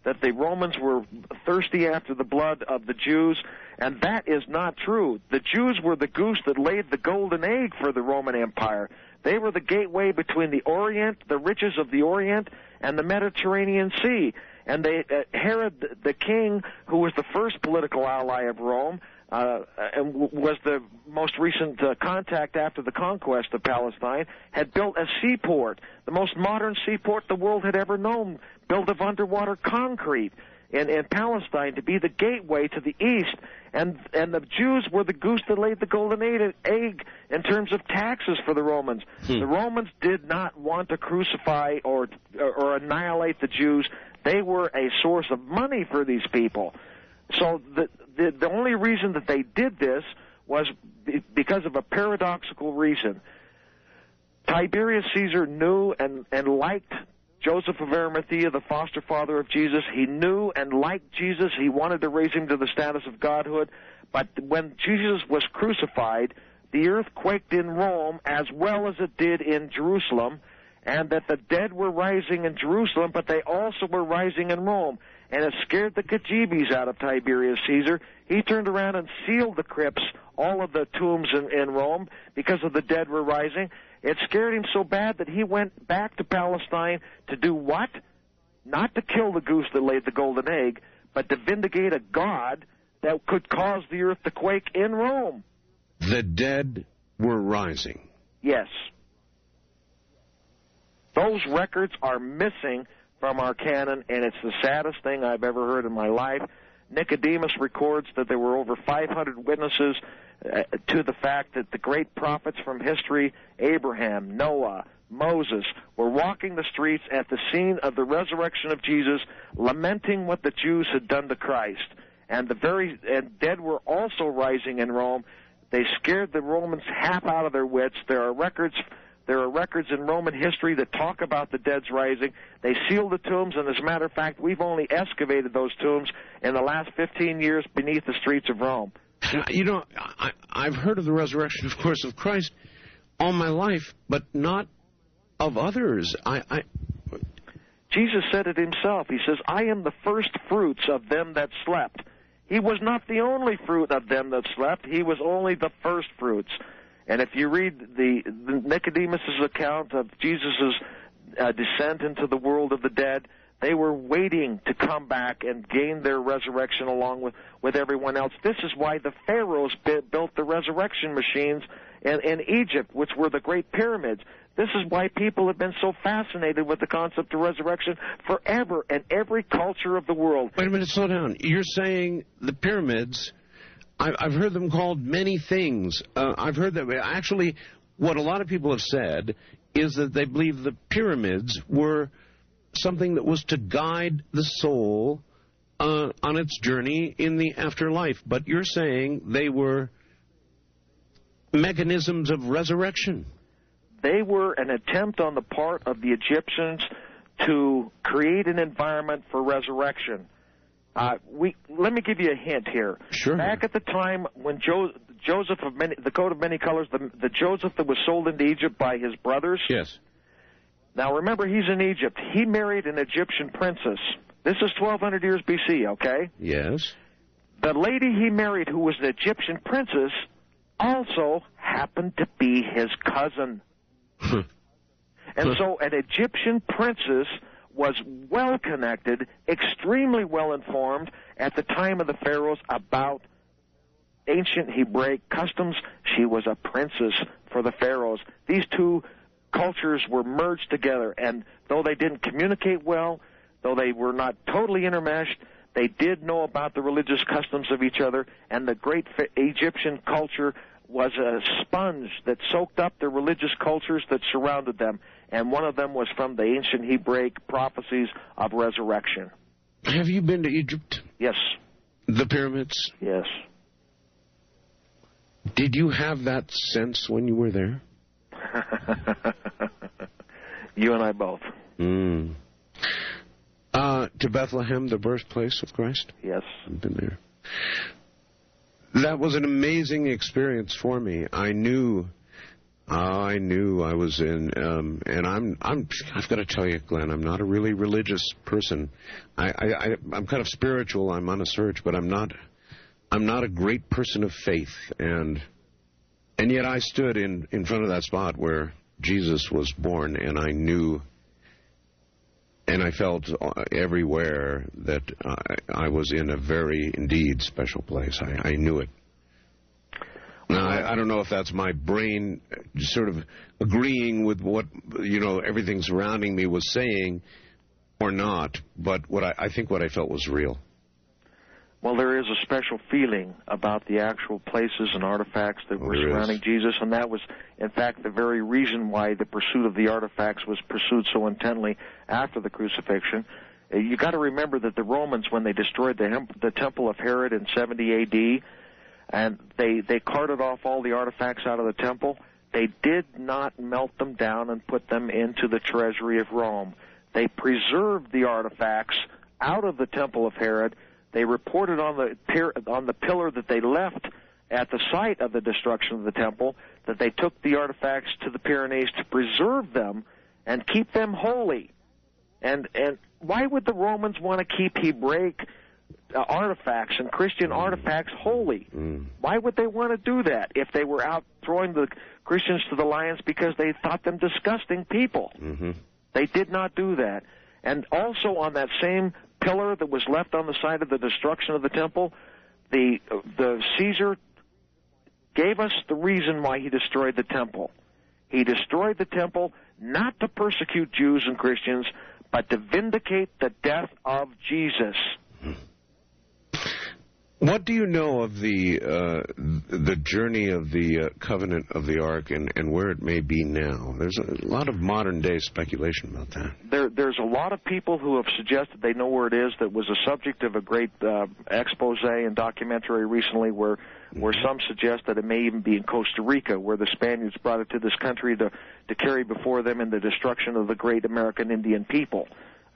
that the Romans were thirsty after the blood of the Jews, and that is not true. The Jews were the goose that laid the golden egg for the Roman Empire. They were the gateway between the Orient, the riches of the Orient, and the Mediterranean Sea. And Herod the king, who was the first political ally of Rome, and was the most recent contact after the conquest of Palestine, had built a seaport, the most modern seaport the world had ever known, built of underwater concrete in Palestine to be the gateway to the east. And the Jews were the goose that laid the golden egg in terms of taxes for the Romans. The Romans did not want to crucify or annihilate the Jews. They were a source of money for these people. So the only reason that they did this was because of a paradoxical reason. Tiberius Caesar knew and liked Joseph of Arimathea, the foster father of Jesus. He knew and liked Jesus. He wanted to raise him to the status of godhood. But when Jesus was crucified, the earth quaked in Rome as well as it did in Jerusalem, and that the dead were rising in Jerusalem, but they also were rising in Rome. And it scared the kajeebies out of Tiberius Caesar. He turned around and sealed the crypts, all of the tombs in Rome, because of the dead were rising. It scared him so bad that he went back to Palestine to do what? Not to kill the goose that laid the golden egg, but to vindicate a god that could cause the earth to quake in Rome. The dead were rising. Yes. Those records are missing from our canon, and it's the saddest thing I've ever heard in my life. Nicodemus records that there were over 500 witnesses to the fact that the great prophets from history, Abraham, Noah, Moses, were walking the streets at the scene of the resurrection of Jesus, lamenting what the Jews had done to Christ. And dead were also rising in Rome. They scared the Romans half out of their wits. There are records in Roman history that talk about the dead's rising. They sealed the tombs, and as a matter of fact, we've only excavated those tombs in the last 15 years beneath the streets of Rome. You know, I've heard of the resurrection, of course, of Christ all my life, but not of others. Jesus said it himself. He says, I am the first fruits of them that slept. He was not the only fruit of them that slept. He was only the first fruits. And if you read the Nicodemus' account of Jesus' descent into the world of the dead, they were waiting to come back and gain their resurrection along with everyone else. This is why the pharaohs built the resurrection machines in Egypt, which were the great pyramids. This is why people have been so fascinated with the concept of resurrection forever in every culture of the world. Wait a minute, slow down. You're saying the pyramids, I've heard them called many things. I've heard that actually what a lot of people have said is that they believe the pyramids were something that was to guide the soul on its journey in the afterlife. But you're saying they were mechanisms of resurrection. They were an attempt on the part of the Egyptians to create an environment for resurrection. Let me give you a hint here. Sure. Back at the time when Joseph of the coat of many colors, the Joseph that was sold into Egypt by his brothers. Yes. Now remember, he's in Egypt. He married an Egyptian princess. This is 1200 years BC, okay? Yes. The lady he married, who was an Egyptian princess, also happened to be his cousin. And so an Egyptian princess was well-connected, extremely well-informed at the time of the pharaohs about ancient Hebraic customs. She was a princess for the pharaohs. These two cultures were merged together, and though they didn't communicate well, though they were not totally intermeshed, they did know about the religious customs of each other, and the great Egyptian culture was a sponge that soaked up the religious cultures that surrounded them, and one of them was from the ancient Hebraic prophecies of resurrection. Have you been to Egypt? Yes. The pyramids? Yes. Did you have that sense when you were there? You and I both. To Bethlehem, the birthplace of Christ? Yes. I've been there. That was an amazing experience for me. I knew I was in, and I've got to tell you, Glenn, I'm not a really religious person. I'm kind of spiritual. I'm on a search, but I'm not a great person of faith, and yet I stood in front of that spot where Jesus was born, and I knew, and I felt everywhere that I was in a very, indeed, special place. I knew it. Now, I don't know if that's my brain sort of agreeing with what, everything surrounding me was saying or not, but I think what I felt was real. Well, there is a special feeling about the actual places and artifacts that were surrounding Jesus, and that was, in fact, the very reason why the pursuit of the artifacts was pursued so intently after the crucifixion. You got to remember that the Romans, when they destroyed the Temple of Herod in 70 A.D., and they carted off all the artifacts out of the temple, they did not melt them down and put them into the treasury of Rome. They preserved the artifacts out of the Temple of Herod. They reported on the pillar that they left at the site of the destruction of the temple that they took the artifacts to the Pyrenees to preserve them and keep them holy. And why would the Romans want to keep Hebraic artifacts and Christian artifacts holy? Why would they want to do that if they were out throwing the Christians to the lions because they thought them disgusting people? They did not do that. And also on that same pillar that was left on the site of the destruction of the temple, the Caesar gave us the reason why he destroyed the temple. He destroyed the temple not to persecute Jews and Christians, but to vindicate the death of Jesus. What do you know of the journey of the covenant of the Ark and where it may be now? There's a lot of modern-day speculation about that. There's a lot of people who have suggested they know where it is. That was a subject of a great expose and documentary recently where some suggest that it may even be in Costa Rica, where the Spaniards brought it to this country to carry before them in the destruction of the great American Indian people.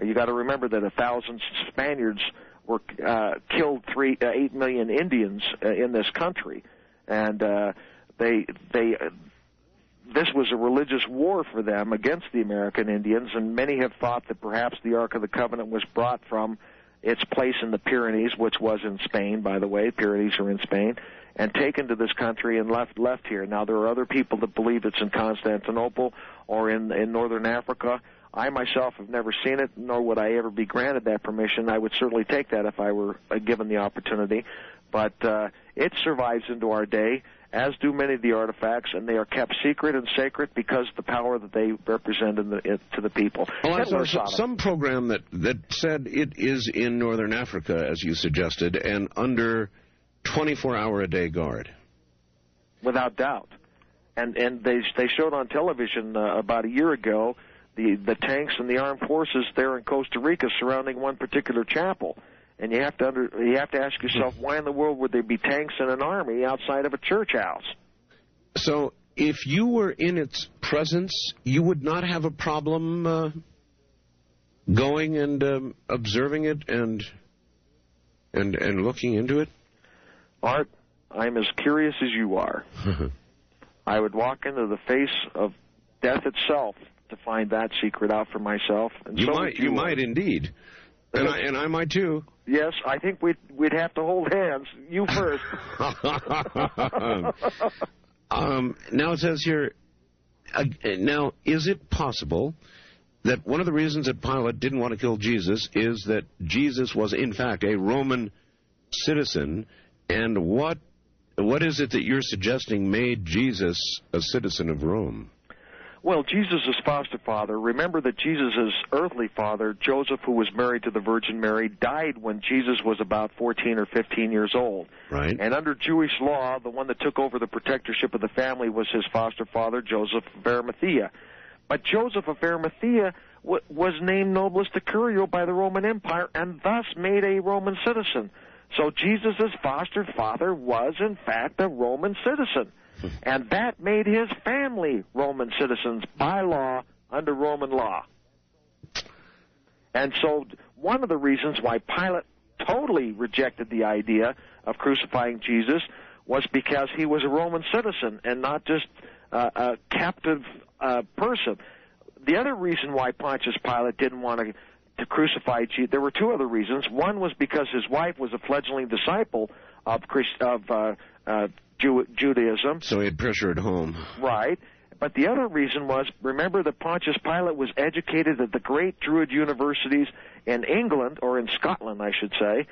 You got to remember that 1,000 Spaniards were killed 8 million Indians in this country, and this was a religious war for them against the American Indians, and many have thought that perhaps the Ark of the Covenant was brought from its place in the Pyrenees, which was in Spain, by the way. Pyrenees are in Spain, and taken to this country and left here. Now, there are other people that believe it's in Constantinople or in northern Africa. I myself have never seen it, nor would I ever be granted that permission. I would certainly take that if I were given the opportunity. But it survives into our day, as do many of the artifacts, and they are kept secret and sacred because of the power that they represent to the people. Well, I saw some program that said it is in northern Africa, as you suggested, and under 24-hour-a-day guard. Without doubt. And they showed on television about a year ago the tanks and the armed forces there in Costa Rica surrounding one particular chapel. And you have to ask yourself, why in the world would there be tanks and an army outside of a church house? So if you were in its presence, you would not have a problem going and observing it and looking into it? Art, I'm as curious as you are. I would walk into the face of death itself to find that secret out for myself. And you might indeed. And I might too. Yes, I think we'd have to hold hands. You first. Now it says here, now is it possible that one of the reasons that Pilate didn't want to kill Jesus is that Jesus was in fact a Roman citizen, and what what is it that you're suggesting made Jesus a citizen of Rome? Well, Jesus' foster father, remember that Jesus' earthly father, Joseph, who was married to the Virgin Mary, died when Jesus was about 14 or 15 years old. Right. And under Jewish law, the one that took over the protectorship of the family was his foster father, Joseph of Arimathea. But Joseph of Arimathea was named Nobilis Decurio by the Roman Empire and thus made a Roman citizen. So Jesus' foster father was, in fact, a Roman citizen. And that made his family Roman citizens by law under Roman law. And so one of the reasons why Pilate totally rejected the idea of crucifying Jesus was because he was a Roman citizen and not just a captive person. The other reason why Pontius Pilate didn't want to crucify Jesus, there were two other reasons. One was because his wife was a fledgling disciple of Judaism. So he had pressure at home. Right. But the other reason was, remember that Pontius Pilate was educated at the great Druid universities in England, or in Scotland, I should say,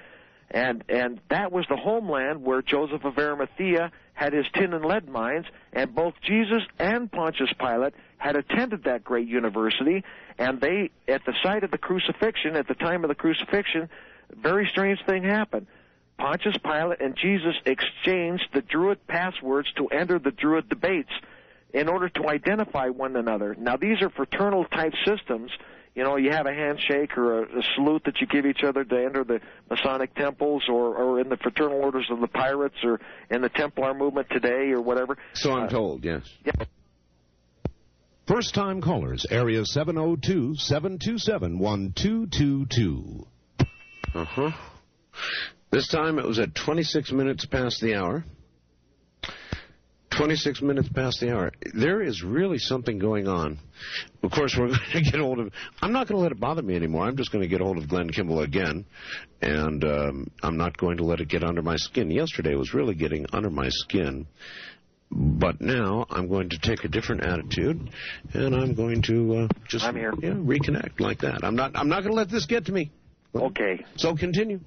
and that was the homeland where Joseph of Arimathea had his tin and lead mines, and both Jesus and Pontius Pilate had attended that great university, and they, at the site of the crucifixion, at the time of the crucifixion, very strange thing happened. Pontius Pilate and Jesus exchanged the Druid passwords to enter the Druid debates in order to identify one another. Now, these are fraternal-type systems. You know, you have a handshake or a salute that you give each other to enter the Masonic temples or in the fraternal orders of the pirates or in the Templar movement today or whatever. So I'm told, yes. Yeah. First-time callers, area 702-727-1222. Uh-huh. This time it was at 26 minutes past the hour. 26 minutes past the hour. There is really something going on. Of course, we're going to get hold of... I'm not going to let it bother me anymore. I'm just going to get hold of Glenn Kimball again, and I'm not going to let it get under my skin. Yesterday was really getting under my skin, but now I'm going to take a different attitude, and I'm going to just I'm here. Yeah, reconnect like that. I'm not going to let this get to me. Okay. So continue.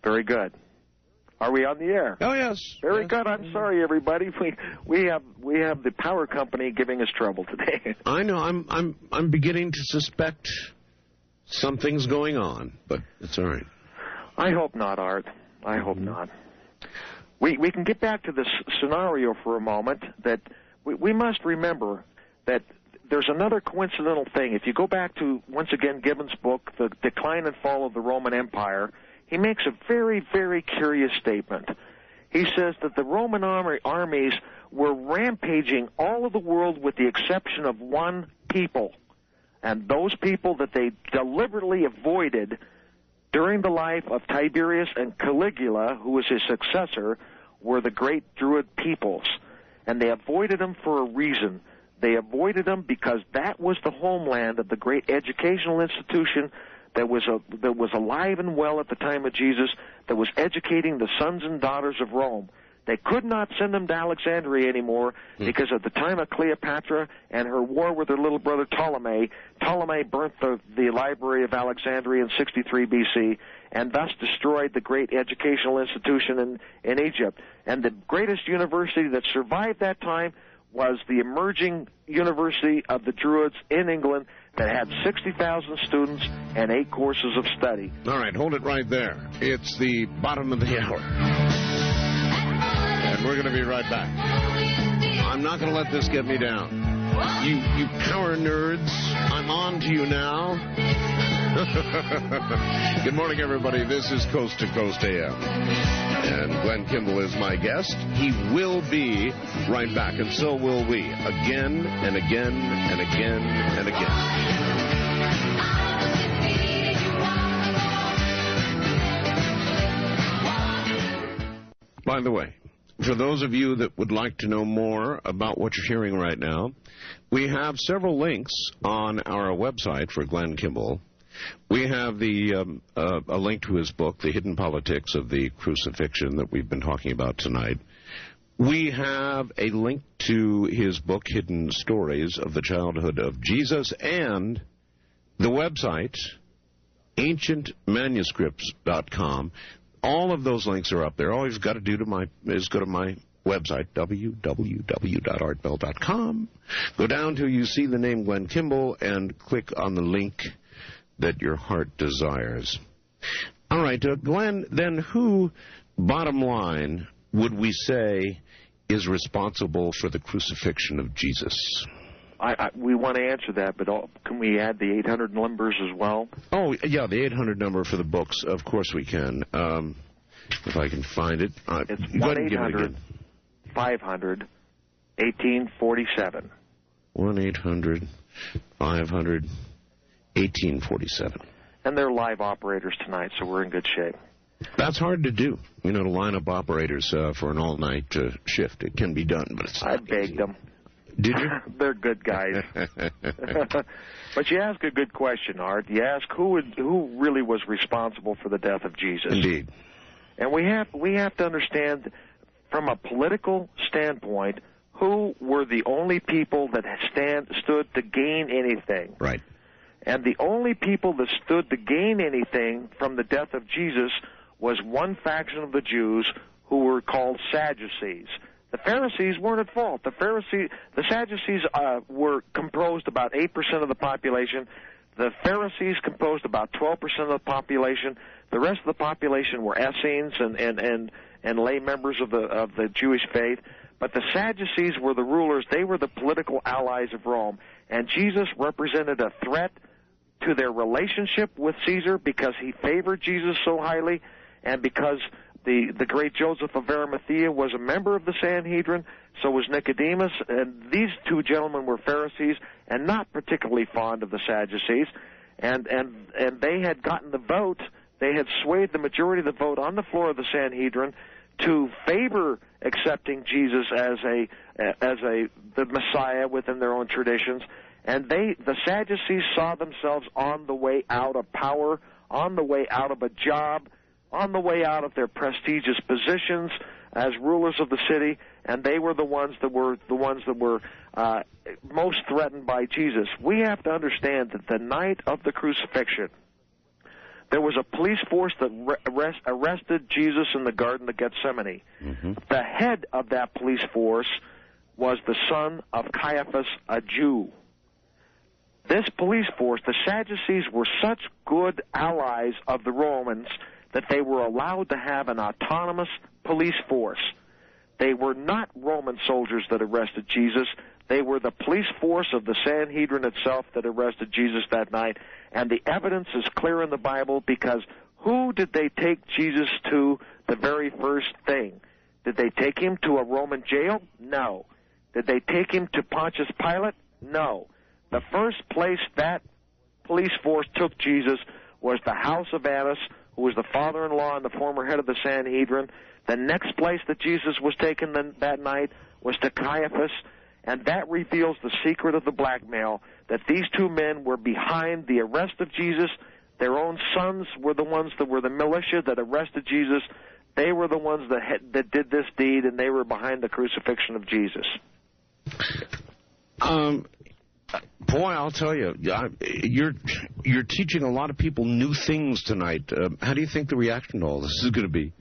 Very good. Are we on the air? Oh, yes. Very yes. good. I'm sorry, everybody. We have the power company giving us trouble today. I know. I'm beginning to suspect something's going on, but it's all right. I hope not, Art. I hope not. We can get back to this scenario for a moment. That we must remember that there's another coincidental thing. If you go back to, once again, Gibbon's book, The Decline and Fall of the Roman Empire, he makes a very, very curious statement. He says that the Roman armies were rampaging all of the world with the exception of one people. And those people that they deliberately avoided during the life of Tiberius and Caligula, who was his successor, were the great Druid peoples. And they avoided them for a reason. They avoided them because that was the homeland of the great educational institution that was alive and well at the time of Jesus, that was educating the sons and daughters of Rome. They could not send them to Alexandria anymore because at the time of Cleopatra and her war with her little brother Ptolemy burnt the library of Alexandria in 63 B.C. and thus destroyed the great educational institution in Egypt. And the greatest university that survived that time was the emerging University of the Druids in England that had 60,000 students and 8 courses of study. All right, hold it right there. It's the bottom of the hour. And we're going to be right back. I'm not going to let this get me down. You power nerds, I'm on to you now. Good morning, everybody. This is Coast to Coast AM. And Glenn Kimball is my guest. He will be right back, and so will we. Again and again and again and again. By the way, for those of you that would like to know more about what you're hearing right now, we have several links on our website for Glenn Kimball. We have a link to his book, The Hidden Politics of the Crucifixion, that we've been talking about tonight. We have a link to his book, Hidden Stories of the Childhood of Jesus, and the website, ancientmanuscripts.com. All of those links are up there. All you've got to do is go to my website, www.artbell.com. Go down till you see the name Glenn Kimball and click on the link that your heart desires. All right, Glenn, then who, bottom line, would we say is responsible for the crucifixion of Jesus? We want to answer that, but can we add the 800 numbers as well? Oh, yeah, the 800 number for the books. Of course we can. If I can find it. It's 1-800-500-1847. 1-800-500-1847. And they're live operators tonight, so we're in good shape. That's hard to do, to line up operators for an all-night shift. It can be done, but it's not I begged easy. them. Did you? They're good guys. But you ask a good question, Art. You ask who really was responsible for the death of Jesus. Indeed. And we have to understand, from a political standpoint, who were the only people that stood to gain anything. Right. And the only people that stood to gain anything from the death of Jesus was one faction of the Jews who were called Sadducees. The Pharisees weren't at fault. The Sadducees were composed about 8% of the population. The Pharisees composed about 12% of the population. The rest of the population were Essenes and lay members of the Jewish faith. But the Sadducees were the rulers. They were the political allies of Rome. And Jesus represented a threat to their relationship with Caesar because he favored Jesus so highly, and because the great Joseph of Arimathea was a member of the Sanhedrin, so was Nicodemus, and these two gentlemen were Pharisees and not particularly fond of the Sadducees, and they had gotten the vote, they had swayed the majority of the vote on the floor of the Sanhedrin to favor accepting Jesus as the Messiah within their own traditions. And the Sadducees saw themselves on the way out of power, on the way out of a job, on the way out of their prestigious positions as rulers of the city, and they were the ones that were most threatened by Jesus. We have to understand that the night of the crucifixion, there was a police force that arrested Jesus in the Garden of Gethsemane. Mm-hmm. The head of that police force was the son of Caiaphas, a Jew. This police force, the Sadducees, were such good allies of the Romans that they were allowed to have an autonomous police force. They were not Roman soldiers that arrested Jesus. They were the police force of the Sanhedrin itself that arrested Jesus that night. And the evidence is clear in the Bible, because who did they take Jesus to the very first thing? Did they take him to a Roman jail? No. Did they take him to Pontius Pilate? No. The first place that police force took Jesus was the house of Annas, who was the father-in-law and the former head of the Sanhedrin. The next place that Jesus was taken that night was to Caiaphas, and that reveals the secret of the blackmail, that these two men were behind the arrest of Jesus. Their own sons were the ones that were the militia that arrested Jesus. They were the ones that did this deed, and they were behind the crucifixion of Jesus. Boy, I'll tell you, you're teaching a lot of people new things tonight. How do you think the reaction to all this is going to be?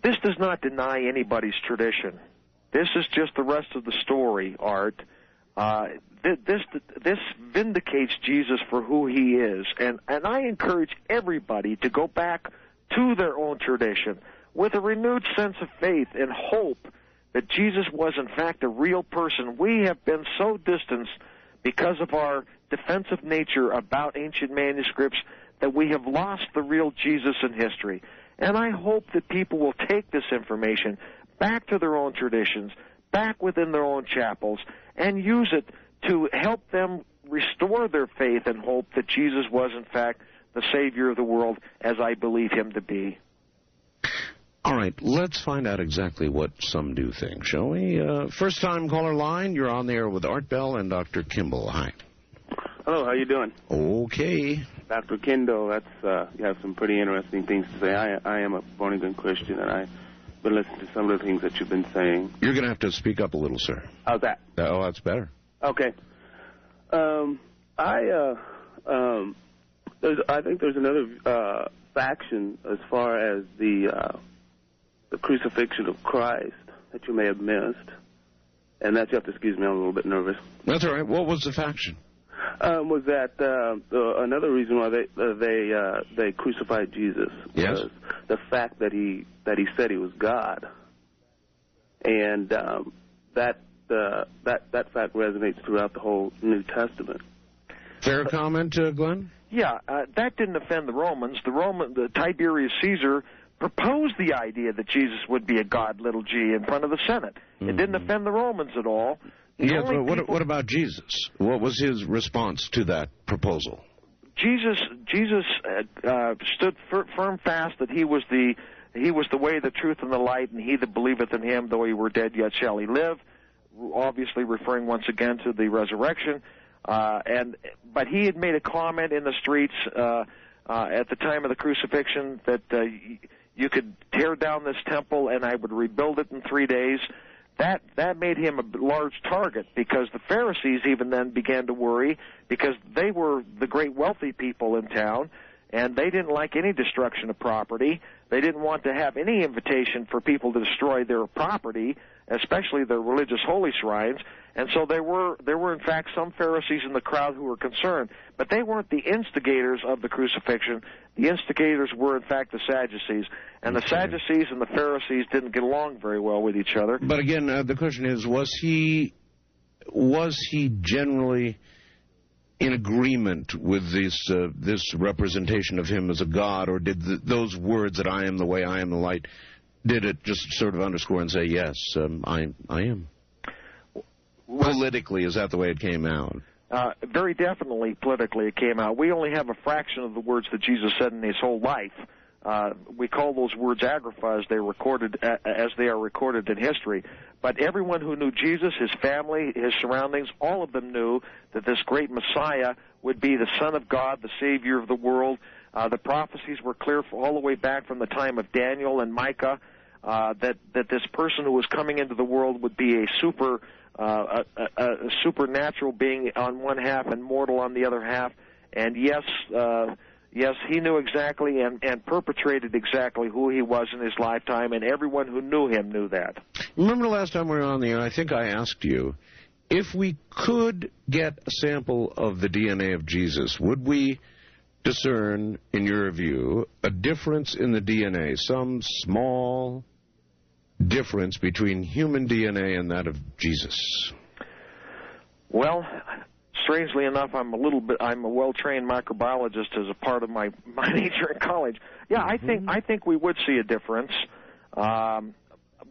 This does not deny anybody's tradition. This is just the rest of the story, Art. This vindicates Jesus for who he is, and I encourage everybody to go back to their own tradition with a renewed sense of faith and hope that Jesus was, in fact, a real person. We have been so distanced because of our defensive nature about ancient manuscripts that we have lost the real Jesus in history. And I hope that people will take this information back to their own traditions, back within their own chapels, and use it to help them restore their faith and hope that Jesus was, in fact, the Savior of the world, as I believe him to be. All right, let's find out exactly what some do think, shall we? First-time caller line, you're on the air with Art Bell and Dr. Kimball. Hi. Hello, how you doing? Okay. Dr. Kimball, you have some pretty interesting things to say. I am a born-again Christian, and I've been listening to some of the things that you've been saying. You're going to have to speak up a little, sir. How's that? Oh, that's better. Okay. I think there's another faction as far as the crucifixion of Christ that you may have missed, and that you have to excuse me, I'm a little bit nervous. That's all right. What was the faction? Was that another reason why they crucified Jesus? Yes. Was the fact that he said he was God, and that fact resonates throughout the whole New Testament. Fair comment, Glenn? Yeah, that didn't offend the Romans. The Tiberius Caesar proposed the idea that Jesus would be a god, little g, in front of the Senate. It didn't offend the Romans at all. Yes, but what about Jesus? What was his response to that proposal? Jesus stood firm fast that he was the way, the truth, and the light, and he that believeth in him, though he were dead, yet shall he live. Obviously referring once again to the resurrection. But he had made a comment in the streets at the time of the crucifixion that you could tear down this temple and I would rebuild it in 3 days. That made him a large target, because the Pharisees even then began to worry, because they were the great wealthy people in town, and they didn't like any destruction of property. They didn't want to have any invitation for people to destroy their property, especially their religious holy shrines. And so there were in fact some Pharisees in the crowd who were concerned, but they weren't the instigators of the crucifixion. The instigators were in fact the Sadducees, and the Sadducees and the Pharisees didn't get along very well with each other. But again, the question is, was he generally in agreement with this representation of him as a god, or did those words that I am the way, I am the light, did it just sort of underscore and say, yes, I am? Politically, is that the way it came out? Very definitely politically it came out. We only have a fraction of the words that Jesus said in his whole life. We call those words agrapha as they are recorded in history. But everyone who knew Jesus, his family, his surroundings, all of them knew that this great Messiah would be the Son of God, the Savior of the world. The prophecies were clear all the way back from the time of Daniel and Micah, that this person who was coming into the world would be a supernatural being on one half and mortal on the other half. And yes, he knew exactly and perpetrated exactly who he was in his lifetime, and everyone who knew him knew that. Remember the last time we were on the air, I think I asked you, if we could get a sample of the DNA of Jesus, would we discern, in your view, a difference in the DNA, some small difference between human DNA and that of Jesus? Well, strangely enough, I'm a well-trained microbiologist as a part of my major in college. Yeah, I think we would see a difference.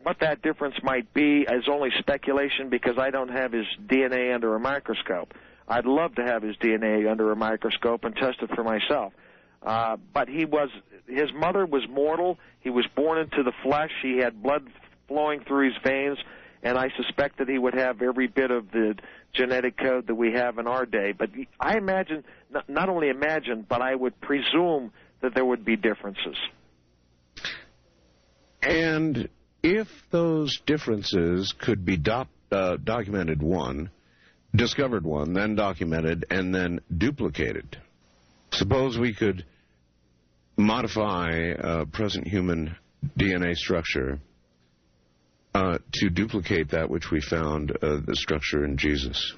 What that difference might be is only speculation, because I don't have his DNA under a microscope. I'd love to have his DNA under a microscope and test it for myself. But his mother was mortal. He was born into the flesh. He had blood flowing through his veins, and I suspect that he would have every bit of the genetic code that we have in our day. But I imagine, not only imagine, but I would presume that there would be differences. And if those differences could be documented, discovered, then documented, and then duplicated, suppose we could modify present human DNA structure to duplicate that which we found, the structure in Jesus.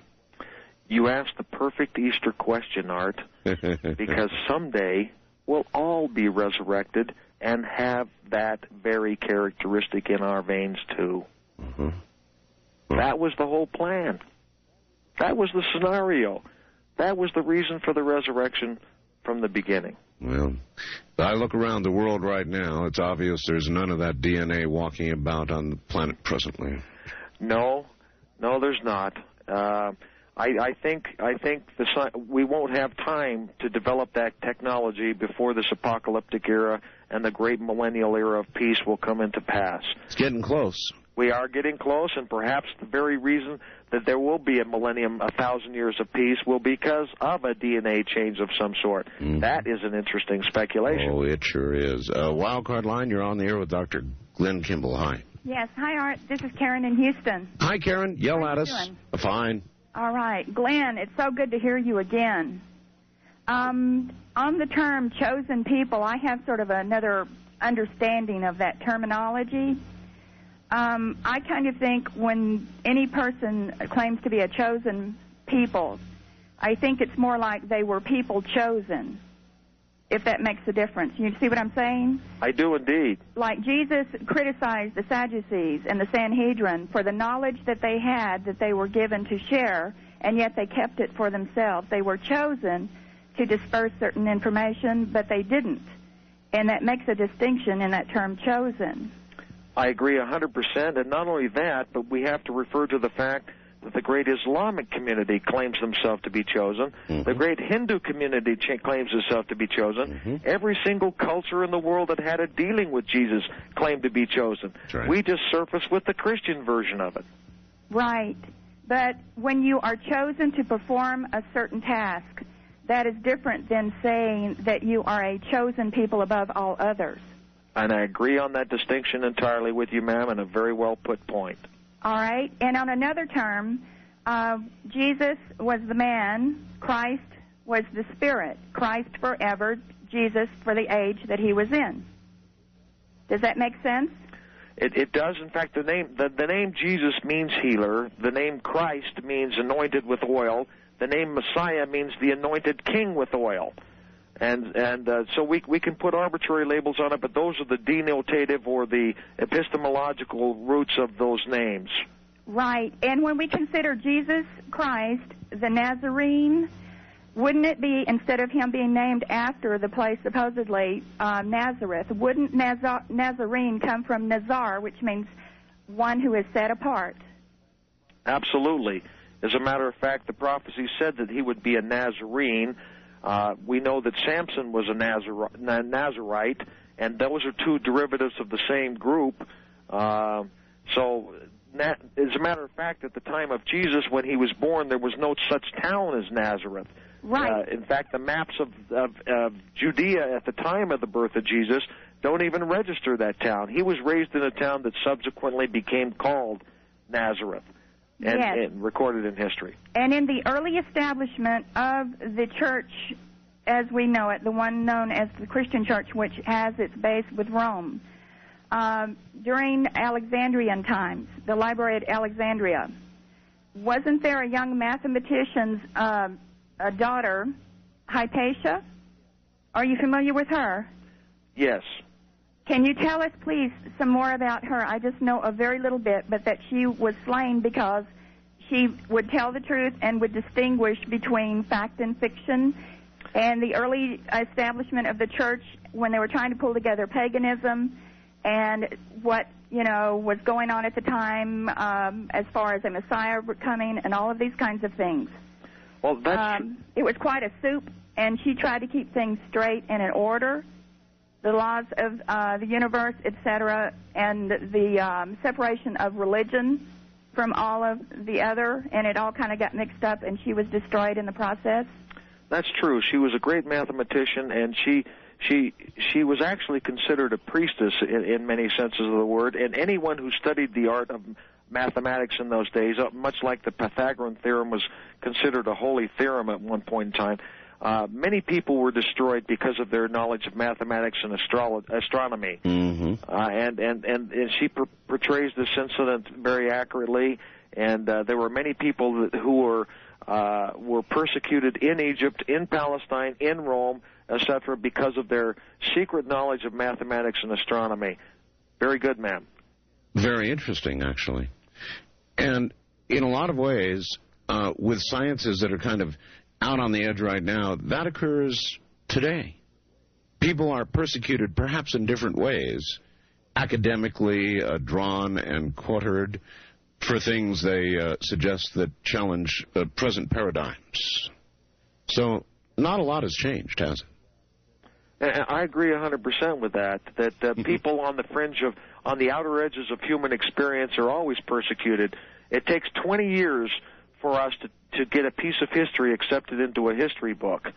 You asked the perfect Easter question, Art, because someday we'll all be resurrected and have that very characteristic in our veins, too. That was the whole plan. That was the scenario. That was the reason for the resurrection from the beginning. Well, I look around the world right now, it's obvious there's none of that DNA walking about on the planet presently. No, there's not. I think we won't have time to develop that technology before this apocalyptic era and the great millennial era of peace will come into pass. It's getting close. We are getting close, and perhaps the very reason that there will be a millennium, 1,000 years of peace, will be because of a DNA change of some sort. That is an interesting speculation. Oh, it sure is. Wildcard Line, you're on the air with Dr. Glenn Kimball. Hi. Yes. Hi, Art. This is Karen in Houston. Hi, Karen. Yell at us. Doing? Fine. All right. Glenn, it's so good to hear you again. On the term chosen people, I have sort of another understanding of that terminology. I kind of think when any person claims to be a chosen people, I think it's more like they were people chosen, if that makes a difference. You see what I'm saying? I do indeed. Like Jesus criticized the Sadducees and the Sanhedrin for the knowledge that they had that they were given to share, and yet they kept it for themselves. They were chosen to disperse certain information, but they didn't. And that makes a distinction in that term chosen. I agree 100%, and not only that, but we have to refer to the fact that the great Islamic community claims themselves to be chosen. Mm-hmm. The great Hindu community claims itself to be chosen. Mm-hmm. Every single culture in the world that had a dealing with Jesus claimed to be chosen. Right. We just surface with the Christian version of it. Right. But when you are chosen to perform a certain task, that is different than saying that you are a chosen people above all others. And I agree on that distinction entirely with you, ma'am, and a very well put point. All right. And on another term, Jesus was the man, Christ was the spirit. Christ forever, Jesus for the age that he was in. Does that make sense? It does. In fact, the name Jesus means healer. The name Christ means anointed with oil. The name Messiah means the anointed king with oil. And so we can put arbitrary labels on it, but those are the denotative or the epistemological roots of those names. Right. And when we consider Jesus Christ, the Nazarene, wouldn't it be, instead of him being named after the place supposedly Nazareth, wouldn't Nazarene come from Nazar, which means one who is set apart? Absolutely. As a matter of fact, the prophecy said that he would be a Nazarene. We know that Samson was a Nazarite, and those are two derivatives of the same group. So, as a matter of fact, at the time of Jesus, when he was born, there was no such town as Nazareth. Right. In fact, the maps of Judea at the time of the birth of Jesus don't even register that town. He was raised in a town that subsequently became called Nazareth. And recorded in history. And in the early establishment of the church as we know it, the one known as the Christian church, which has its base with Rome, during Alexandrian times, the library at Alexandria, wasn't there a young mathematician's a daughter, Hypatia? Are you familiar with her? Yes. Can you tell us, please, some more about her? I just know a very little bit, but that she was slain because she would tell the truth and would distinguish between fact and fiction. And the early establishment of the church, when they were trying to pull together paganism and what, you know, was going on at the time as far as a Messiah coming and all of these kinds of things. Well, that's it was quite a soup, and she tried to keep things straight and in order. The laws of the universe, etc., and the separation of religion from all of the other, and it all kind of got mixed up, and she was destroyed in the process. That's true. She was a great mathematician, and she was actually considered a priestess in many senses of the word, and anyone who studied the art of mathematics in those days, much like the Pythagorean theorem was considered a holy theorem at one point in time, many people were destroyed because of their knowledge of mathematics and astronomy. Mm-hmm. And she portrays this incident very accurately. And there were many people who were persecuted in Egypt, in Palestine, in Rome, etc., because of their secret knowledge of mathematics and astronomy. Very good, ma'am. Very interesting, actually. And in a lot of ways, with sciences that are kind of out on the edge right now, that occurs today. People are persecuted perhaps in different ways, academically drawn and quartered for things they suggest that challenge present paradigms. So not a lot has changed, has it? I agree 100% with that, people on the fringe of, on the outer edges of human experience are always persecuted. It takes 20 years for us to get a piece of history accepted into a history book.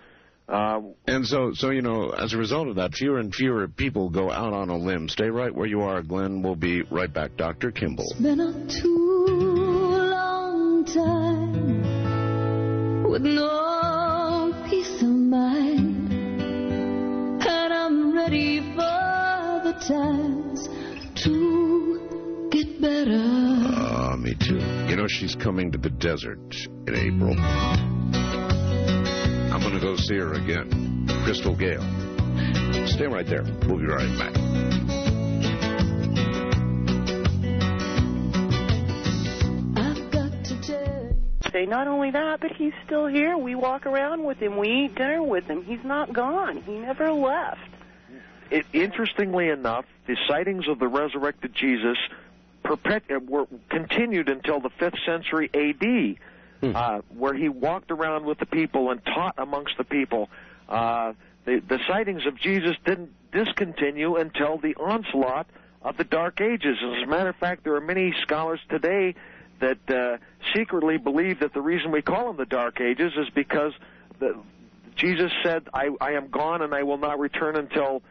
And so, you know, as a result of that, fewer and fewer people go out on a limb. Stay right where you are, Glenn. We'll be right back. Dr. Kimball. It's been a too long time with no peace of mind. times to get better. Me too. You know, she's coming to the desert in April. I'm going to go see her again. Crystal Gale. Stay right there. We'll be right back. Not only that, but he's still here. We walk around with him. We eat dinner with him. He's not gone. He never left. Interestingly enough, the sightings of the resurrected Jesus were continued until the 5th century A.D., where he walked around with the people and taught amongst the people. The sightings of Jesus didn't discontinue until the onslaught of the Dark Ages. As a matter of fact, there are many scholars today that secretly believe that the reason we call them the Dark Ages is because Jesus said, I am gone and I will not return until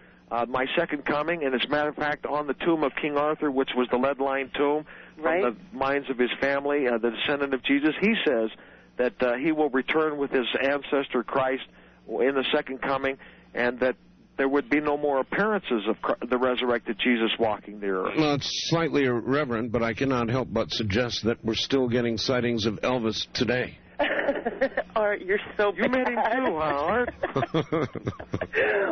my second coming. And as a matter of fact, on the tomb of King Arthur, which was the lead-lined tomb, from the minds of his family, the descendant of Jesus, he says that he will return with his ancestor Christ in the second coming, and that there would be no more appearances of the resurrected Jesus walking the earth. Well, it's slightly irreverent, but I cannot help but suggest that we're still getting sightings of Elvis today. Art, you're so bad. You met him too, huh, Art?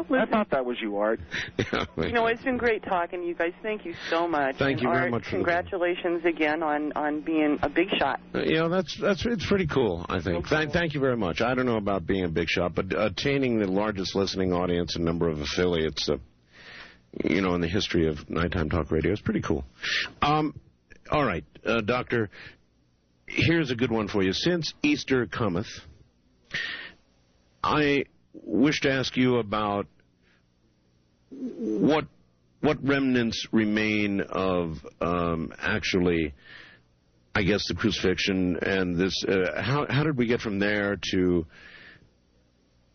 I thought that was you, Art. Yeah, you know, it's been great talking to you guys. Thank you so much. Thank you very much. Congratulations again on being a big shot. You know, it's pretty cool, I think. Thank you very much. I don't know about being a big shot, but attaining the largest listening audience and number of affiliates, you know, in the history of nighttime talk radio is pretty cool. All right, Doctor, here's a good one for you. Since Easter cometh, I wish to ask you about what remnants remain of actually, I guess, the crucifixion and this. How did we get from there to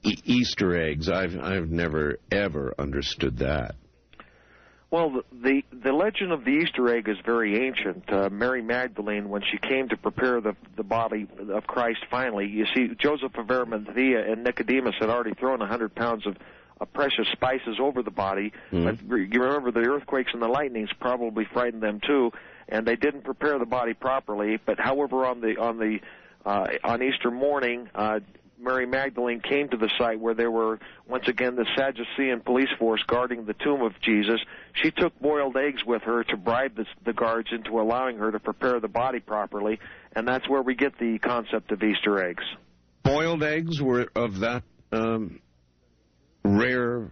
Easter eggs? I've never ever understood that. Well, the legend of the Easter egg is very ancient. Mary Magdalene, when she came to prepare the body of Christ finally, you see, Joseph of Arimathea and Nicodemus had already thrown 100 pounds of precious spices over the body. But you remember the earthquakes and the lightnings probably frightened them too, and they didn't prepare the body properly. But however, on Easter morning, Mary Magdalene came to the site where there were, once again, the Sadducean police force guarding the tomb of Jesus. She took boiled eggs with her to bribe the guards into allowing her to prepare the body properly, and that's where we get the concept of Easter eggs. Boiled eggs were of that rare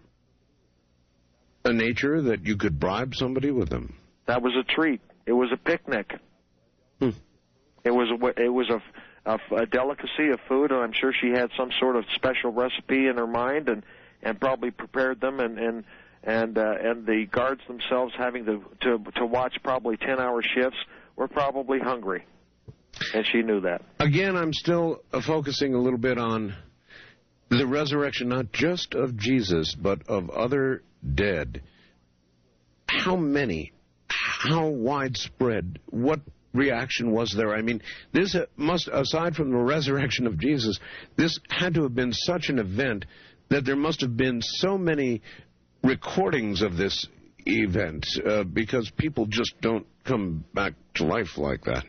a nature that you could bribe somebody with them? That was a treat. It was a picnic. It was a delicacy of food, and I'm sure she had some sort of special recipe in her mind, and probably prepared them, and the guards themselves, having to watch probably 10-hour shifts, were probably hungry, and she knew that. Again, I'm still focusing a little bit on the resurrection, not just of Jesus, but of other dead. How many? How widespread? What reaction was there? I mean, this must, aside from the resurrection of Jesus, this had to have been such an event that there must have been so many recordings of this event, because people just don't come back to life like that.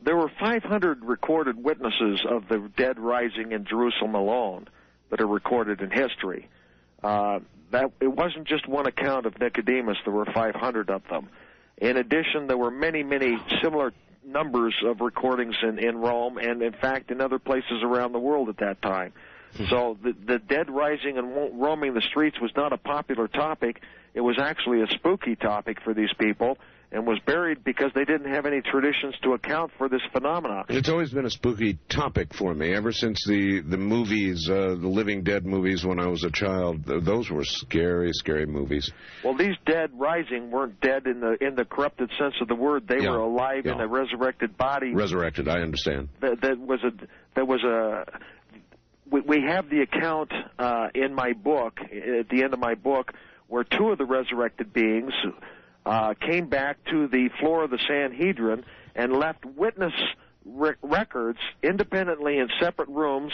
There were 500 recorded witnesses of the dead rising in Jerusalem alone that are recorded in history. That it wasn't just one account of Nicodemus. There were 500 of them. In addition, there were many, many similar numbers of recordings in Rome and, in fact, in other places around the world at that time. So the dead rising and roaming the streets was not a popular topic. It was actually a spooky topic for these people, and was buried because they didn't have any traditions to account for this phenomenon. It's always been a spooky topic for me, ever since the movies, the Living Dead movies when I was a child. Those were scary, scary movies. Well, these dead rising weren't dead in the corrupted sense of the word. They were alive in a resurrected body. Resurrected, I understand. We have the account in my book, at the end of my book, where two of the resurrected beings came back to the floor of the Sanhedrin and left witness records independently in separate rooms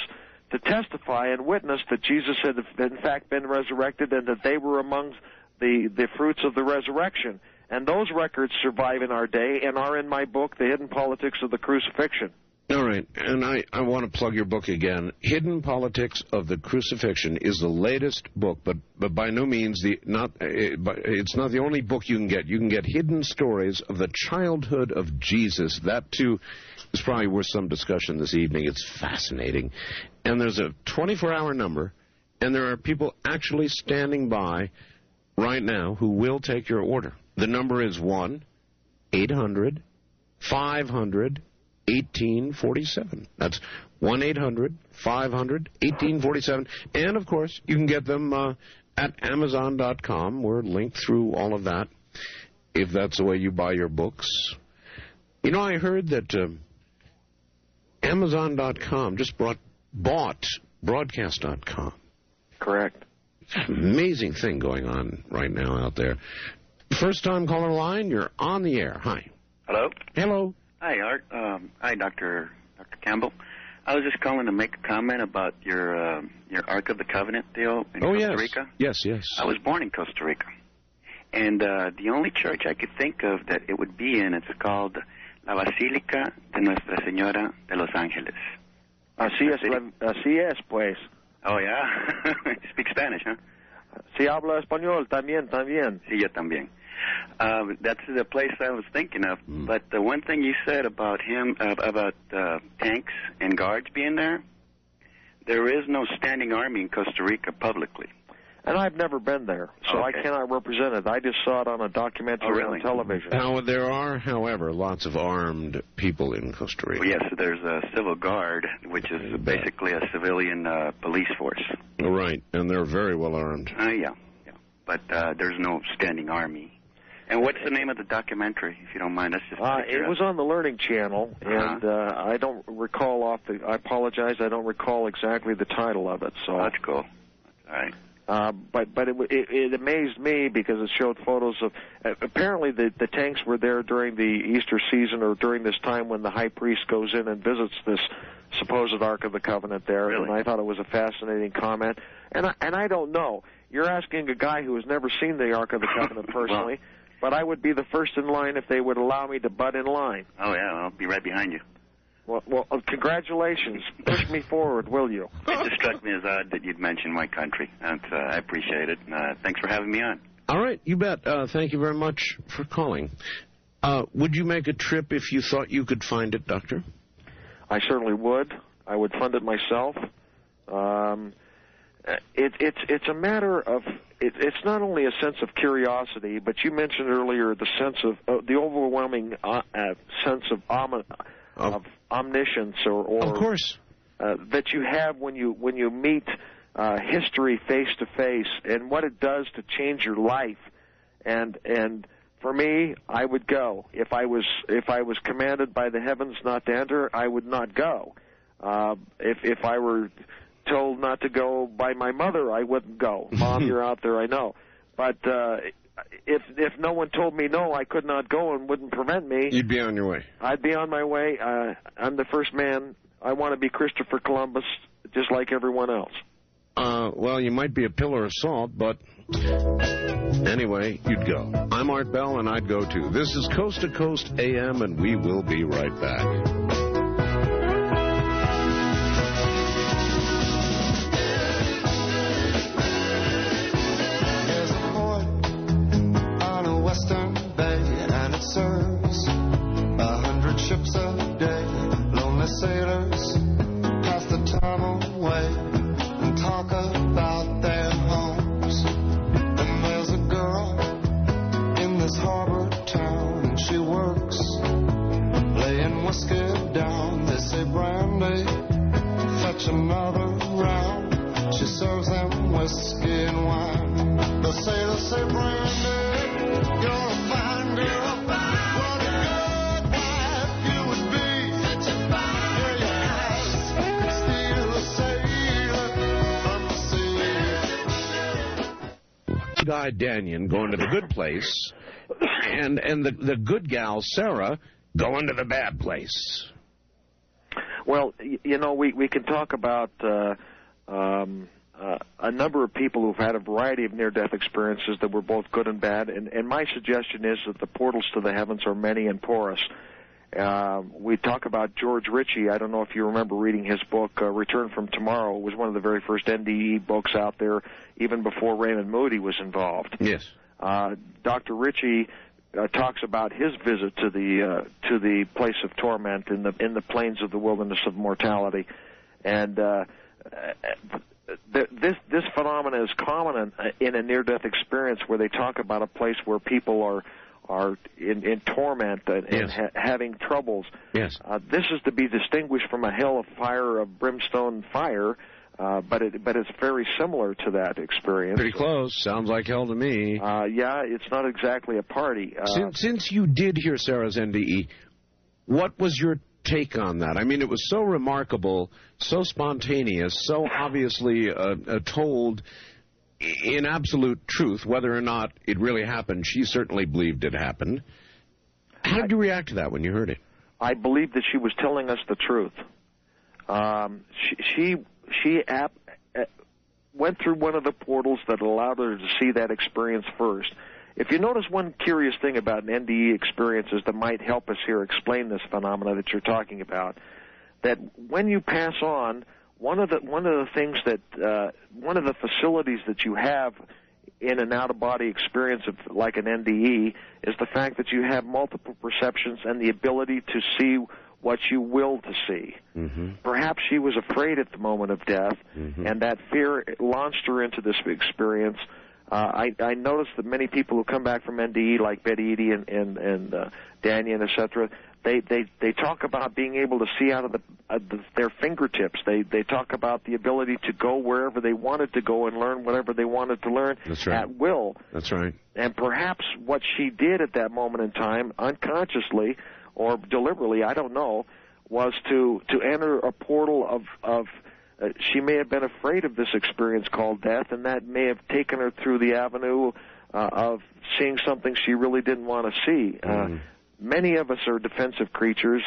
to testify and witness that Jesus had in fact been resurrected, and that they were among the fruits of the resurrection. And those records survive in our day and are in my book, The Hidden Politics of the Crucifixion. All right, and I want to plug your book again. Hidden Politics of the Crucifixion is the latest book, but by no means it's not the only book you can get. You can get hidden stories of the childhood of Jesus. That, too, is probably worth some discussion this evening. It's fascinating. And there's a 24-hour number, and there are people actually standing by right now who will take your order. The number is 1-800-500-1847. That's 1-800-500-1847. And, of course, you can get them at Amazon.com. We're linked through all of that, if that's the way you buy your books. You know, I heard that Amazon.com just bought Broadcast.com. Correct. Amazing thing going on right now out there. First-time caller line, you're on the air. Hi. Hello? Hello. Hi, Art. Hi, Dr. Campbell. I was just calling to make a comment about your Ark of the Covenant deal in Costa Rica. Yes. I was born in Costa Rica. And the only church I could think of that it would be in, it's called La Basílica de Nuestra Señora de Los Ángeles. Así es, pues. Oh, yeah? You speak Spanish, huh? Sí, habla español, también. Sí, yo también. That's the place I was thinking of. But the one thing you said about tanks and guards being there is no standing army in Costa Rica publicly. And I've never been there, so I cannot represent it. I just saw it on a documentary on television. Now, there are, however, lots of armed people in Costa Rica. Well, yes, there's a civil guard, which is basically a civilian police force. Right, and they're very well armed. Yeah. But there's no standing army. And what's the name of the documentary, if you don't mind? It was on the Learning Channel, and I don't recall I apologize, I don't recall exactly the title of it. So that's cool. That's all right. But it amazed me because it showed photos of apparently the tanks were there during the Easter season or during this time when the high priest goes in and visits this supposed Ark of the Covenant there. Really? And I thought it was a fascinating comment. And I don't know. You're asking a guy who has never seen the Ark of the Covenant personally, but I would be the first in line if they would allow me to butt in line. Oh yeah, I'll be right behind you. Well, congratulations. Push me forward, will you? It just struck me as odd that you'd mention my country. I appreciate it. Thanks for having me on. All right, you bet. Thank you very much for calling. Would you make a trip if you thought you could find it, Doctor? I certainly would. I would fund it myself. It's a matter of it's not only a sense of curiosity, but you mentioned earlier the sense of the overwhelming sense of omniscience or of course that you have when you meet history face to face and what it does to change your life. And for me, I would go. If I was commanded by the heavens not to enter, I would not go. If I were told not to go by my mother, I wouldn't go. Mom, you're out there, I know. But if no one told me no, I could not go and wouldn't prevent me. You'd be on your way. I'd be on my way. I'm the first man. I want to be Christopher Columbus, just like everyone else. Well, you might be a pillar of salt, but anyway, you'd go. I'm Art Bell, and I'd go too. This is Coast to Coast AM, and we will be right back. Serves 100 ships a day. Lonely sailors pass the time away and talk about their homes. And there's a girl in this harbor town, and she works laying whiskey down. They say, Brandy, fetch another round. She serves them whiskey and wine. They say, Brandy, you're a fine girl. Guy Danyon going to the good place, and the good gal Sarah going to the bad place. Well, you know, we can talk about a number of people who've had a variety of near-death experiences that were both good and bad, and my suggestion is that the portals to the heavens are many and porous. We talk about George Ritchie. I don't know if you remember reading his book, Return from Tomorrow. It was one of the very first NDE books out there, even before Raymond Moody was involved. Yes. Dr. Ritchie talks about his visit to the place of torment in the plains of the wilderness of mortality, and this phenomenon is common in a near-death experience where they talk about a place where people are in torment and having troubles. Yes. This is to be distinguished from a hell of fire, of brimstone fire, but it's very similar to that experience. Pretty close. Sounds like hell to me. Yeah, it's not exactly a party. Since you did hear Sarah's NDE, what was your take on that? I mean, it was so remarkable, so spontaneous, so obviously told in absolute truth. Whether or not it really happened, she certainly believed it happened. How did you react to that when you heard it? I believed that she was telling us the truth. She went through one of the portals that allowed her to see that experience first. If you notice, one curious thing about an NDE experiences that might help us here explain this phenomena that you're talking about, that when you pass on, one of the things that one of the facilities that you have in an out-of-body experience of like an NDE is the fact that you have multiple perceptions and the ability to see what you will to see. Mm-hmm. Perhaps she was afraid at the moment of death, and that fear launched her into this experience. I noticed that many people who come back from NDE, like Betty Eady and Danyan, etc., they talk about being able to see out of their fingertips. They talk about the ability to go wherever they wanted to go and learn whatever they wanted to learn at will. That's right. And perhaps what she did at that moment in time, unconsciously or deliberately, I don't know, was to enter a portal of she may have been afraid of this experience called death, and that may have taken her through the avenue of seeing something she really didn't want to see. Many of us are defensive creatures.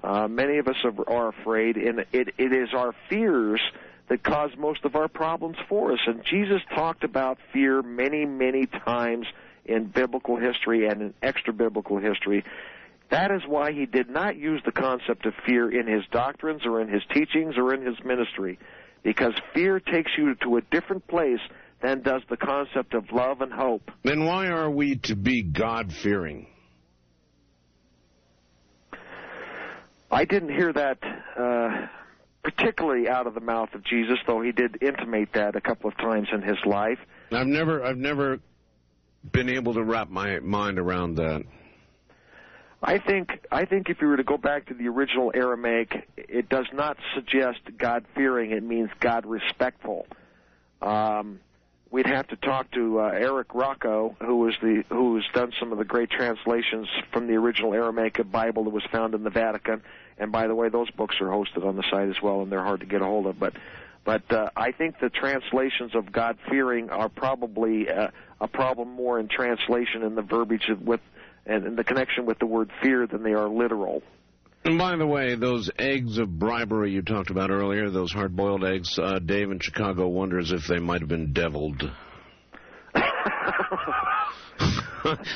Many of us are afraid, and it is our fears that cause most of our problems for us. And Jesus talked about fear many, many times in biblical history and in extra-biblical history. That is why he did not use the concept of fear in his doctrines or in his teachings or in his ministry, because fear takes you to a different place than does the concept of love and hope. Then why are we to be God-fearing? I didn't hear that particularly out of the mouth of Jesus, though he did intimate that a couple of times in his life. I've never been able to wrap my mind around that. I think if you were to go back to the original Aramaic, it does not suggest God-fearing. It means God-respectful. We'd have to talk to Eric Rocco, who's done some of the great translations from the original Aramaic Bible that was found in the Vatican. And by the way, those books are hosted on the site as well, and they're hard to get a hold of. But I think the translations of God-fearing are probably a problem more in translation and the verbiage and the connection with the word fear than they are literal. And by the way, those eggs of bribery you talked about earlier, those hard-boiled eggs, Dave in Chicago wonders if they might have been deviled.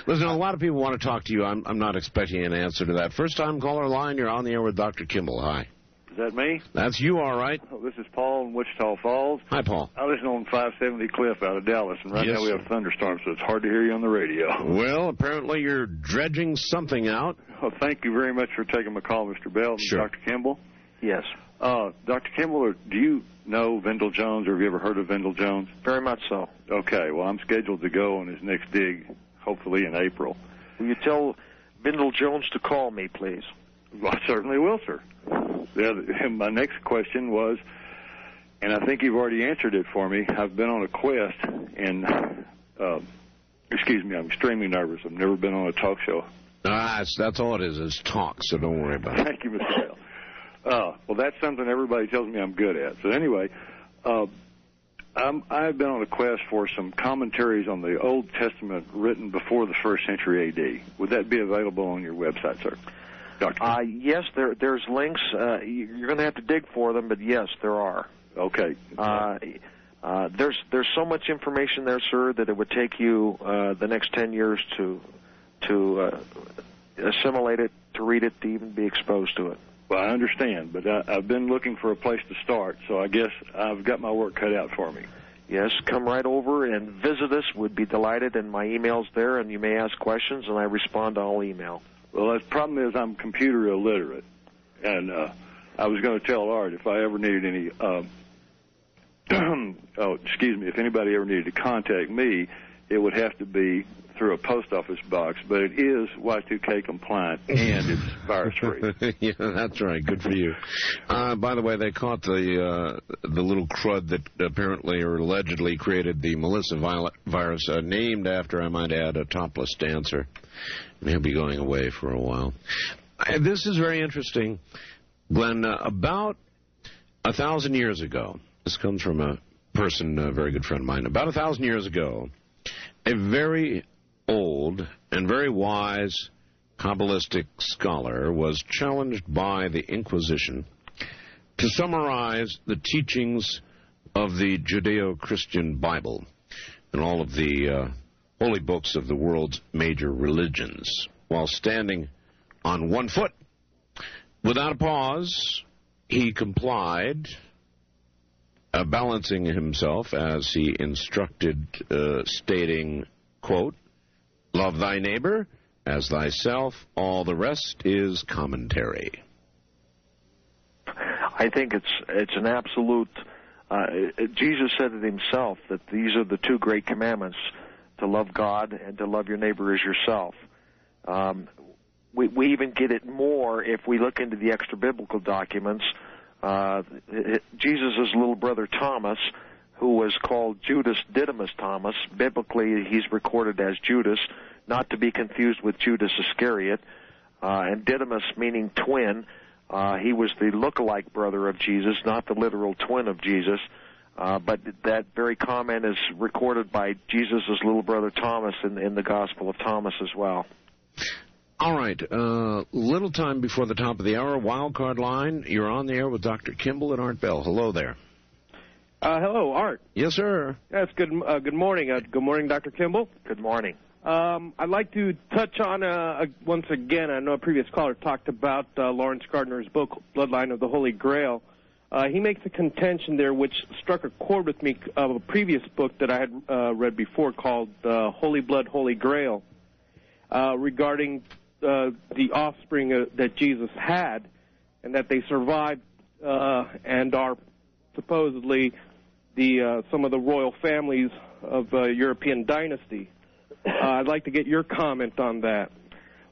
Listen, a lot of people want to talk to you. I'm not expecting an answer to that. First-time caller line, you're on the air with Dr. Kimball. Hi. Is that me? That's you, all right. Oh, this is Paul in Wichita Falls. Hi, Paul. I listen on 570 Cliff out of Dallas, and right now we have thunderstorms, so it's hard to hear you on the radio. Well, apparently you're dredging something out. Well, thank you very much for taking my call, Mr. Bell and Dr. Kimball. Yes. Dr. Kimball, do you know Vendel Jones, or have you ever heard of Vendel Jones? Very much so. Okay, well, I'm scheduled to go on his next dig, hopefully in April. Will you tell Vendel Jones to call me, please? Well, I certainly will, sir. My next question was, and I think you've already answered it for me, I've been on a quest, and, excuse me, I'm extremely nervous. I've never been on a talk show. That's all it is. It's talk, so don't worry about it. Thank you, Mr. Bell. Well, that's something everybody tells me I'm good at. So anyway, I've been on a quest for some commentaries on the Old Testament written before the 1st century A.D. Would that be available on your website, sir? Yes, there's links. You're going to have to dig for them, but yes, there are. Okay. There's so much information there, sir, that it would take you the next 10 years to assimilate it, to read it, to even be exposed to it. Well, I understand, but I've been looking for a place to start, so I guess I've got my work cut out for me. Yes, come right over and visit us. We'd be delighted, and my email's there, and you may ask questions, and I respond to all email. Well, the problem is I'm computer illiterate, and I was going to tell Art if I ever needed any, if anybody ever needed to contact me, it would have to be through a post office box, but it is Y2K compliant and it's virus free. Yeah, that's right. Good for you. By the way, they caught the little crud that apparently or allegedly created the Melissa virus, named after, I might add, a topless dancer. And he'll be going away for a while. This is very interesting, Glenn. About 1,000 years ago, this comes from a person, a very good friend of mine. About 1,000 years ago, a very old and very wise Kabbalistic scholar was challenged by the Inquisition to summarize the teachings of the Judeo-Christian Bible and all of the holy books of the world's major religions while standing on one foot. Without a pause, he complied, balancing himself as he instructed, stating, quote, "Love thy neighbor as thyself, all the rest is commentary." I think it's an absolute, Jesus said it himself, that these are the two great commandments, to love God and to love your neighbor as yourself. We even get it more if we look into the extra-biblical documents. Jesus' little brother Thomas, who was called Judas Didymus Thomas. Biblically, he's recorded as Judas, not to be confused with Judas Iscariot. And Didymus meaning twin. He was the look-alike brother of Jesus, not the literal twin of Jesus. But that very comment is recorded by Jesus' little brother Thomas in the Gospel of Thomas as well. All right. Little time before the top of the hour. Wildcard line. You're on the air with Dr. Kimball and Art Bell. Hello there. Hello, Art. Yes, sir. Yes, good morning. Good morning, Dr. Kimball. Good morning. I'd like to touch on, once again, I know a previous caller talked about Lawrence Gardner's book, Bloodline of the Holy Grail. He makes a contention there which struck a chord with me of a previous book that I had read before called Holy Blood, Holy Grail, regarding the offspring that Jesus had and that they survived and are supposedly some of the royal families of European dynasty. I'd like to get your comment on that.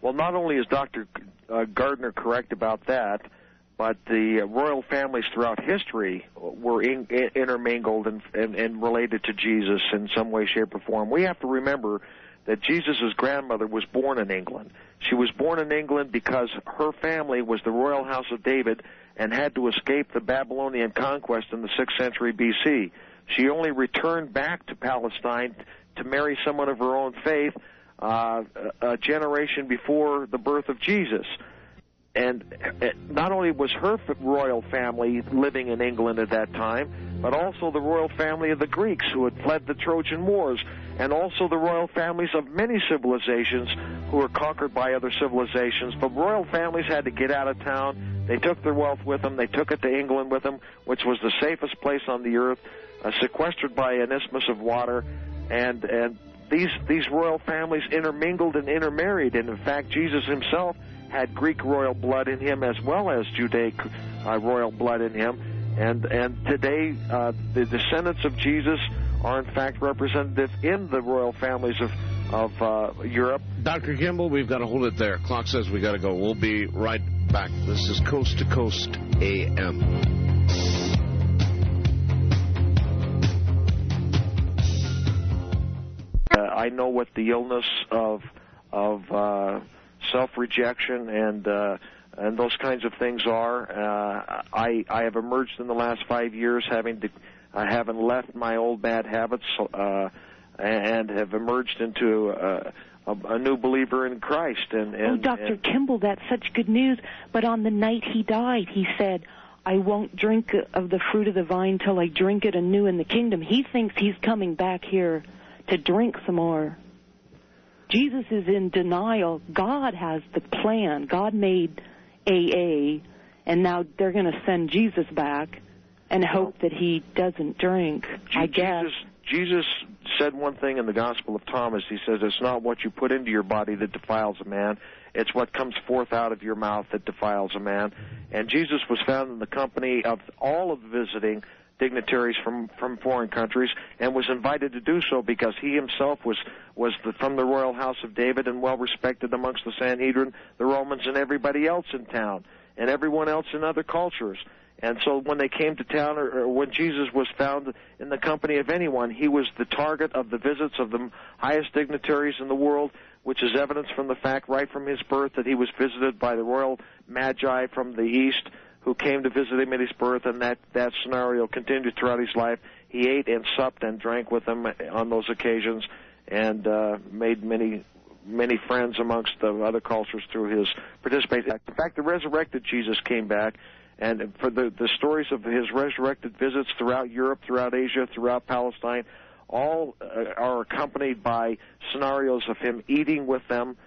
Well, not only is Dr. Gardner correct about that, but the royal families throughout history were intermingled and related to Jesus in some way, shape, or form. We have to remember that Jesus' grandmother was born in England. She was born in England because her family was the royal house of David and had to escape the Babylonian conquest in the 6th century B.C. She only returned back to Palestine to marry someone of her own faith a generation before the birth of Jesus. And not only was her royal family living in England at that time, but also the royal family of the Greeks who had fled the Trojan Wars, and also the royal families of many civilizations who were conquered by other civilizations. But royal families had to get out of town. They took their wealth with them. They took it to England with them, which was the safest place on the earth, sequestered by an isthmus of water. And these royal families intermingled and intermarried. And in fact, Jesus himself had Greek royal blood in him as well as Judaic royal blood in him. And today, the descendants of Jesus are in fact representative in the royal families of Europe. Dr. Kimball, we've got to hold it there. Clock says we got to go. We'll be right back. This is Coast to Coast AM. I know what the illness of self-rejection and those kinds of things are. I have emerged in the last 5 years having left my old bad habits and have emerged into a new believer in Christ. Dr. Kimball, that's such good news. But on the night he died, he said, I won't drink of the fruit of the vine till I drink it anew in the kingdom. He thinks he's coming back here to drink some more. Jesus is in denial. God has the plan. God made AA, and now they're going to send Jesus back and hope that he doesn't drink, I guess. Jesus said one thing in the Gospel of Thomas. He says, it's not what you put into your body that defiles a man. It's what comes forth out of your mouth that defiles a man. And Jesus was found in the company of all of the visiting dignitaries from foreign countries, and was invited to do so because he himself was from the royal house of David and well respected amongst the Sanhedrin, the Romans, and everybody else in town, and everyone else in other cultures. And so when they came to town, or when Jesus was found in the company of anyone, he was the target of the visits of the highest dignitaries in the world, which is evidence from the fact right from his birth that he was visited by the royal magi from the east who came to visit him at his birth, and that scenario continued throughout his life. He ate and supped and drank with them on those occasions, and made many friends amongst the other cultures through his participation. In fact, the resurrected Jesus came back, and for the stories of his resurrected visits throughout Europe, throughout Asia, throughout Palestine, all are accompanied by scenarios of him eating with them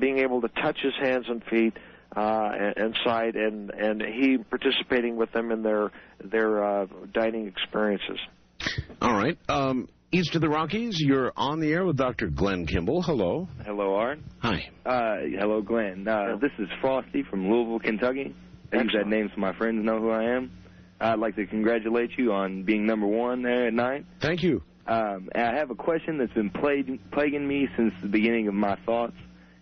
being able to touch his hands and feet, and side, and he participating with them in their dining experiences. All right. East of the Rockies, you're on the air with Dr. Glenn Kimball. Hello. Hello, Art. Hi. Hello, Glenn. This is Frosty from Louisville, Kentucky. I use that name so my friends know who I am. I'd like to congratulate you on being #1 there at night. Thank you. I have a question that's been plaguing me since the beginning of my thoughts,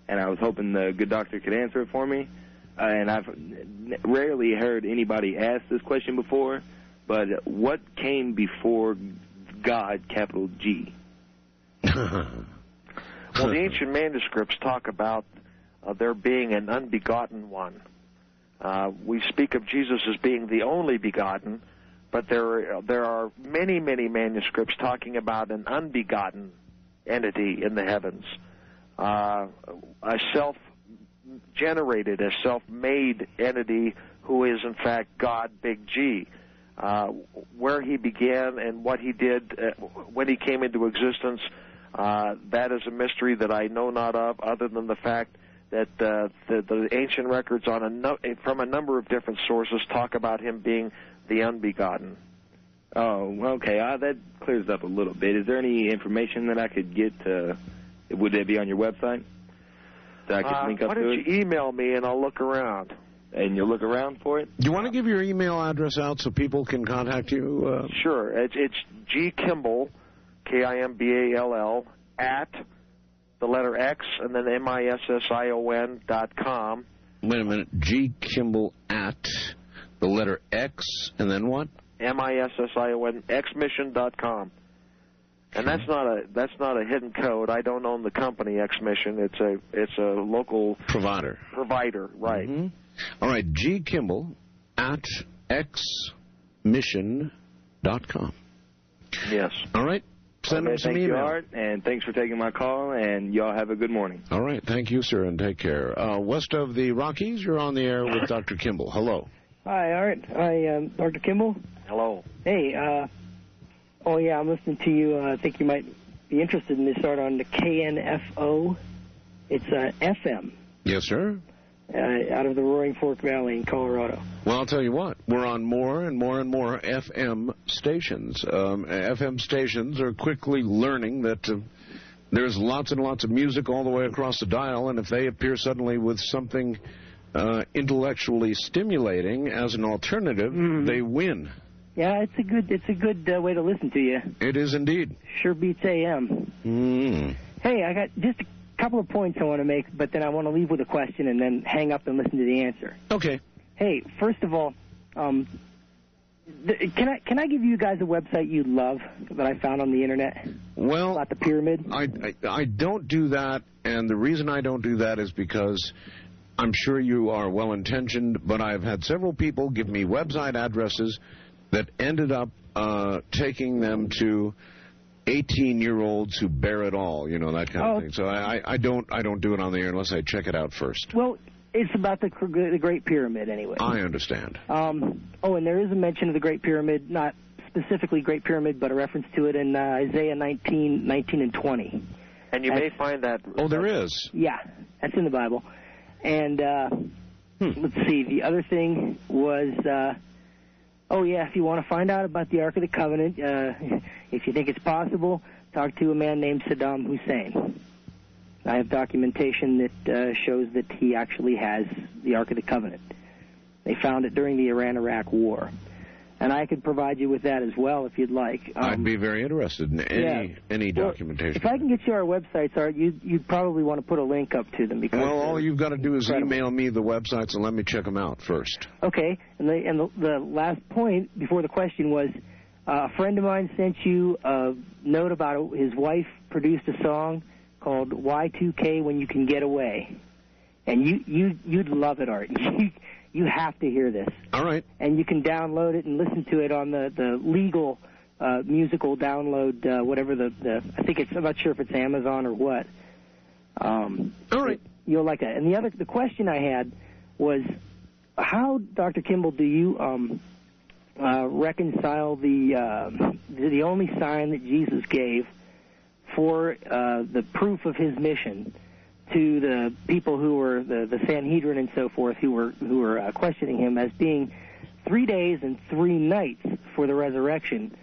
and I was hoping the good doctor could answer it for me. And I've rarely heard anybody ask this question before, but what came before God, capital G? Well, the ancient manuscripts talk about there being an unbegotten one. We speak of Jesus as being the only begotten, but there are many, many manuscripts talking about an unbegotten entity in the heavens, a self-generated, a self-made entity who is, in fact, God, big G. Where he began and what he did when he came into existence, that is a mystery that I know not of, other than the fact that the ancient records from a number of different sources talk about him being the unbegotten. Oh, okay. That clears up a little bit. Is there any information that I could get? Would that be on your website? That I could link up why to don't it? you email me and I'll look around. And you'll look around for it? Do you want to give your email address out so people can contact you? Sure. It's G. Kimball, Kimball, at the letter X and then MISSION.com. Wait a minute. G. Kimball at the letter X and then what? MISSION, xmission.com. And that's not a hidden code. I don't own the company Xmission. It's a local provider, right. Mm-hmm. All right, G. Kimball at xmission.com. Yes. All right. Send him some email. Thank you, Art, and thanks for taking my call, and y'all have a good morning. All right. Thank you, sir, and take care. West of the Rockies, you're on the air with Dr. Kimball. Hello. Hi, Art. Hi, Dr. Kimball. Hello. Hey, I'm listening to you. I think you might be interested in this, Art, on the KNFO. It's FM. Yes, sir. Out of the Roaring Fork Valley in Colorado. Well, I'll tell you what. We're on more and more and more FM stations. FM stations are quickly learning that there's lots and lots of music all the way across the dial, and if they appear suddenly with something intellectually stimulating as an alternative, they win. Yeah, it's a good way to listen to you. It is indeed. Sure beats AM. Hey, I got just a couple of points I want to make, but then I want to leave with a question and then hang up and listen to the answer. Okay. Hey, first of all, can I give you guys a website you love that I found on the internet? Well, about the pyramid. I don't do that, and the reason I don't do that is because I'm sure you are well-intentioned, but I've had several people give me website addresses that ended up taking them to 18-year-olds who bear it all, that kind of thing. So I don't do it on the air unless I check it out first. Well, It's about the Great Pyramid, anyway. I understand. And there is a mention of the Great Pyramid, not specifically Great Pyramid, but a reference to it in Isaiah 19 and 20. And you may find that... Oh, there is? Yeah, that's in the Bible. And let's see, the other thing was... if you want to find out about the Ark of the Covenant, if you think it's possible, talk to a man named Saddam Hussein. I have documentation that shows that he actually has the Ark of the Covenant. They found it during the Iran-Iraq War. And I could provide you with that as well if you'd like. I'd be very interested in any documentation. If I can get you our websites, Art, you'd probably want to put a link up to them. Because all you've got to do is email me the websites and let me check them out first. Okay. And the last point before the question was, a friend of mine sent you a note about his wife produced a song called Y2K When You Can Get Away. And you'd love it, Art. You have to hear this. All right. And you can download it and listen to it on the legal musical download, whatever I think I'm not sure if it's Amazon or what. All right. You'll like that. And the question I had was, how, Dr. Kimball, do you reconcile the only sign that Jesus gave for the proof of his mission to the people who were the Sanhedrin and so forth who were questioning him as being 3 days and 3 nights for the resurrection,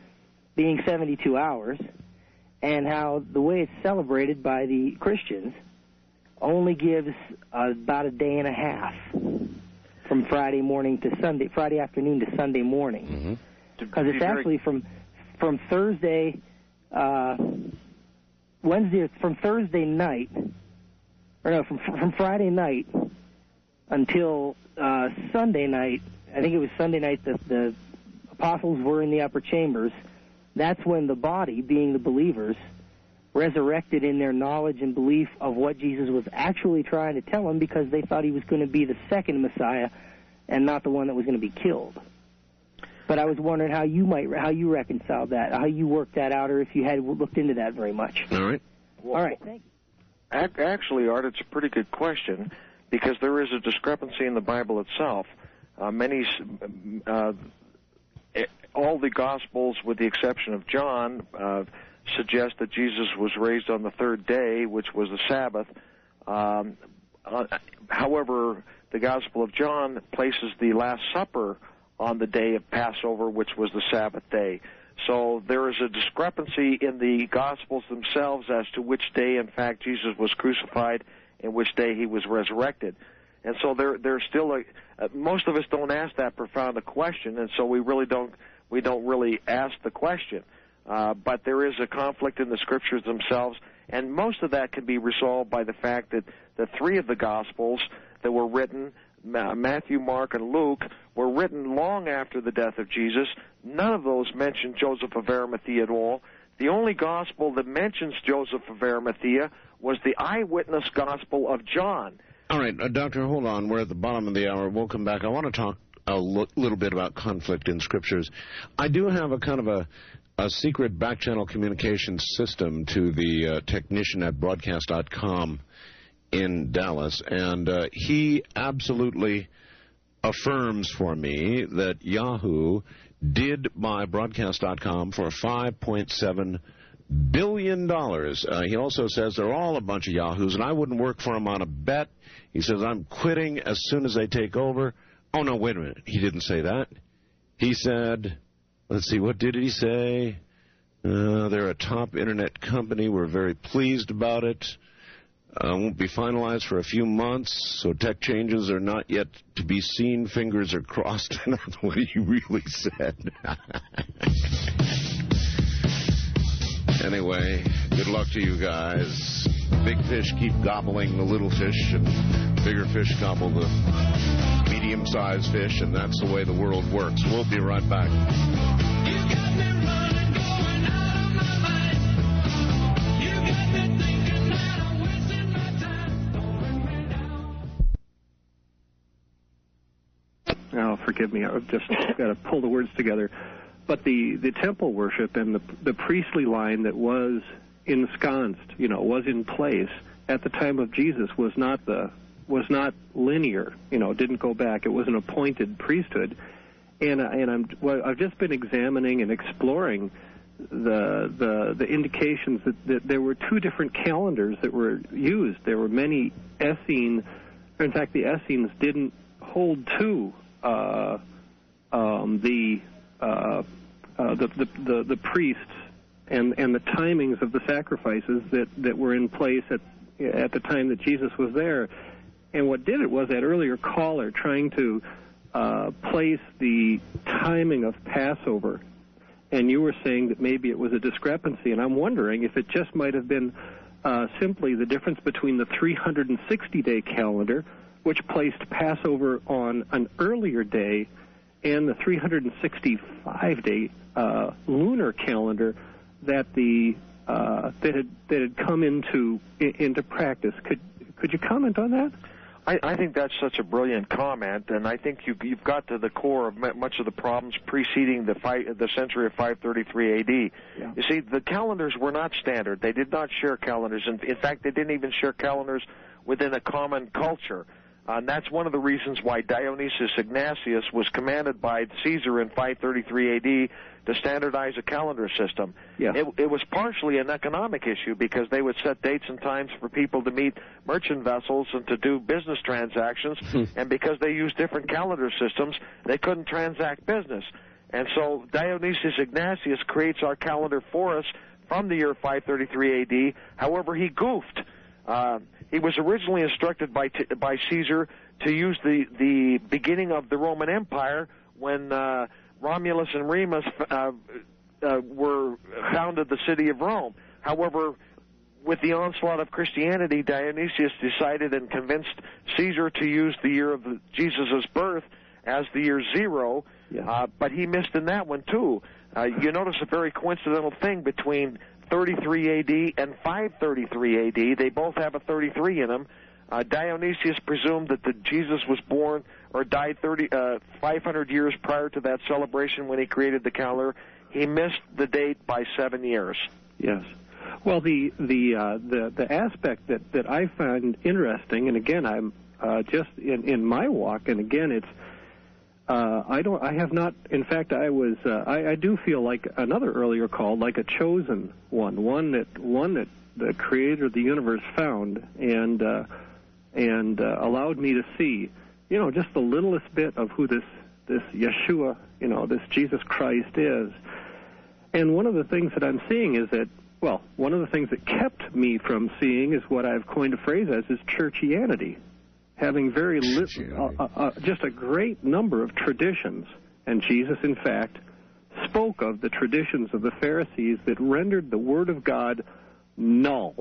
being 72 hours, and how the way it's celebrated by the Christians only gives about a day and a half from Friday afternoon to Sunday morning, because it's actually from Thursday, from Thursday night. Or no, from Friday night until Sunday night. I think it was Sunday night that the apostles were in the upper chambers. That's when the body, being the believers, resurrected in their knowledge and belief of what Jesus was actually trying to tell them, because they thought he was going to be the second Messiah and not the one that was going to be killed. But I was wondering how you reconciled that, how you worked that out, or if you had looked into that very much. All right. All right. Thank you. Actually, Art, it's a pretty good question, because there is a discrepancy in the Bible itself. All the Gospels, with the exception of John, suggest that Jesus was raised on the third day, which was the Sabbath. However, the Gospel of John places the Last Supper on the day of Passover, which was the Sabbath day. So there is a discrepancy in the Gospels themselves as to which day, in fact, Jesus was crucified and which day he was resurrected. And so there's still most of us don't ask that profound a question, and so we don't really ask the question. But there is a conflict in the Scriptures themselves, and most of that can be resolved by the fact that the 3 of the Gospels that were written, Matthew, Mark, and Luke, were written long after the death of Jesus. None of those mention Joseph of Arimathea at all. The only gospel that mentions Joseph of Arimathea was the eyewitness gospel of John. All right, Doctor, hold on. We're at the bottom of the hour. We'll come back. I want to talk a little bit about conflict in Scriptures. I do have a kind of a secret back-channel communication system to the technician at broadcast.com in Dallas, and he absolutely affirms for me that Yahoo did buy broadcast.com for $5.7 billion. He also says they're all a bunch of yahoos, and I wouldn't work for him on a bet. He says, I'm quitting as soon as they take over. Oh, no, wait a minute. He didn't say that. He said, let's see, what did he say? They're a top Internet company. We're very pleased about it. Won't be finalized for a few months, so tech changes are not yet to be seen. Fingers are crossed. That's what he really said. Anyway, good luck to you guys. Big fish keep gobbling the little fish, and bigger fish gobble the medium-sized fish, and that's the way the world works. We'll be right back. Oh, forgive me. I've just got to pull the words together. But the temple worship and the priestly line that was ensconced, was in place at the time of Jesus was not the was not linear. Didn't go back. It was an appointed priesthood, and I've just been examining and exploring the indications that there were two different calendars that were used. There were many Essenes. In fact, the Essenes didn't hold to the priests and the timings of the sacrifices that were in place at the time that Jesus was there. And what did it was that earlier caller trying to place the timing of Passover, and you were saying that maybe it was a discrepancy, and I'm wondering if it just might have been simply the difference between the 360-day calendar, which placed Passover on an earlier day, and the 365-day lunar calendar that had come into practice. Could you comment on that? I think that's such a brilliant comment, and I think you've got to the core of much of the problems preceding the century of 533 A.D. Yeah. You see, the calendars were not standard. They did not share calendars. In fact, they didn't even share calendars within a common culture. And that's one of the reasons why Dionysius Ignatius was commanded by Caesar in 533 A.D. to standardize a calendar system. Yeah. It was partially an economic issue because they would set dates and times for people to meet merchant vessels and to do business transactions, and because they used different calendar systems, they couldn't transact business. And so Dionysius Ignatius creates our calendar for us from the year 533 A.D. However, he goofed. He was originally instructed by Caesar to use the beginning of the Roman Empire when Romulus and Remus founded the city of Rome. However, with the onslaught of Christianity, Dionysius decided and convinced Caesar to use the year of Jesus' birth as the year 0, but he missed in that one too. You notice a very coincidental thing between 33 A.D. and 533 A.D. They both have a 33 in them. Dionysius presumed that Jesus was born or died 500 years prior to that celebration when he created the calendar. He missed the date by 7 years. Yes. Well, the aspect that I find interesting, and again, I'm just in my walk, and again, it's I have not. In fact, I do feel like another earlier call, like a chosen one that the Creator of the universe found and allowed me to see, just the littlest bit of who this Yeshua, this Jesus Christ is. And one of the things that I'm seeing is that, one of the things that kept me from seeing is what I've coined a phrase as is churchianity. Having very just a great number of traditions. And Jesus, in fact, spoke of the traditions of the Pharisees that rendered the Word of God null.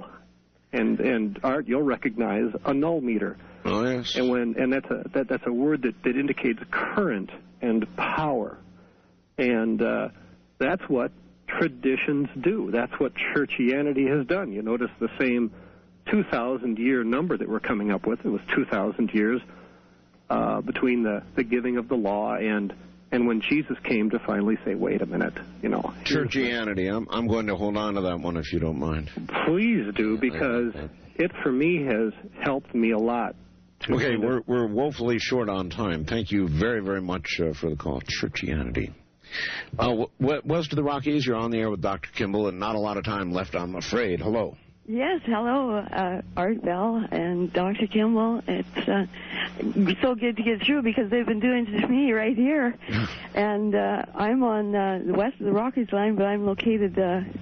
And Art, you'll recognize a null meter. Oh, yes. And that's a word that indicates current and power. And that's what traditions do. That's what churchianity has done. You notice the same 2,000-year number that we're coming up with. It was 2,000 years between the giving of the law and when Jesus came to finally say, wait a minute, Churchianity. I'm going to hold on to that one if you don't mind. Please do, because it, for me, has helped me a lot. Okay, we're woefully short on time. Thank you very, very much for the call. Churchianity. West of the Rockies, you're on the air with Dr. Kimball, and not a lot of time left, I'm afraid. Hello. Yes, hello, Art Bell and Dr. Kimball. It's so good to get through because they've been doing it to me right here. And I'm on the west of the Rockies line, but I'm located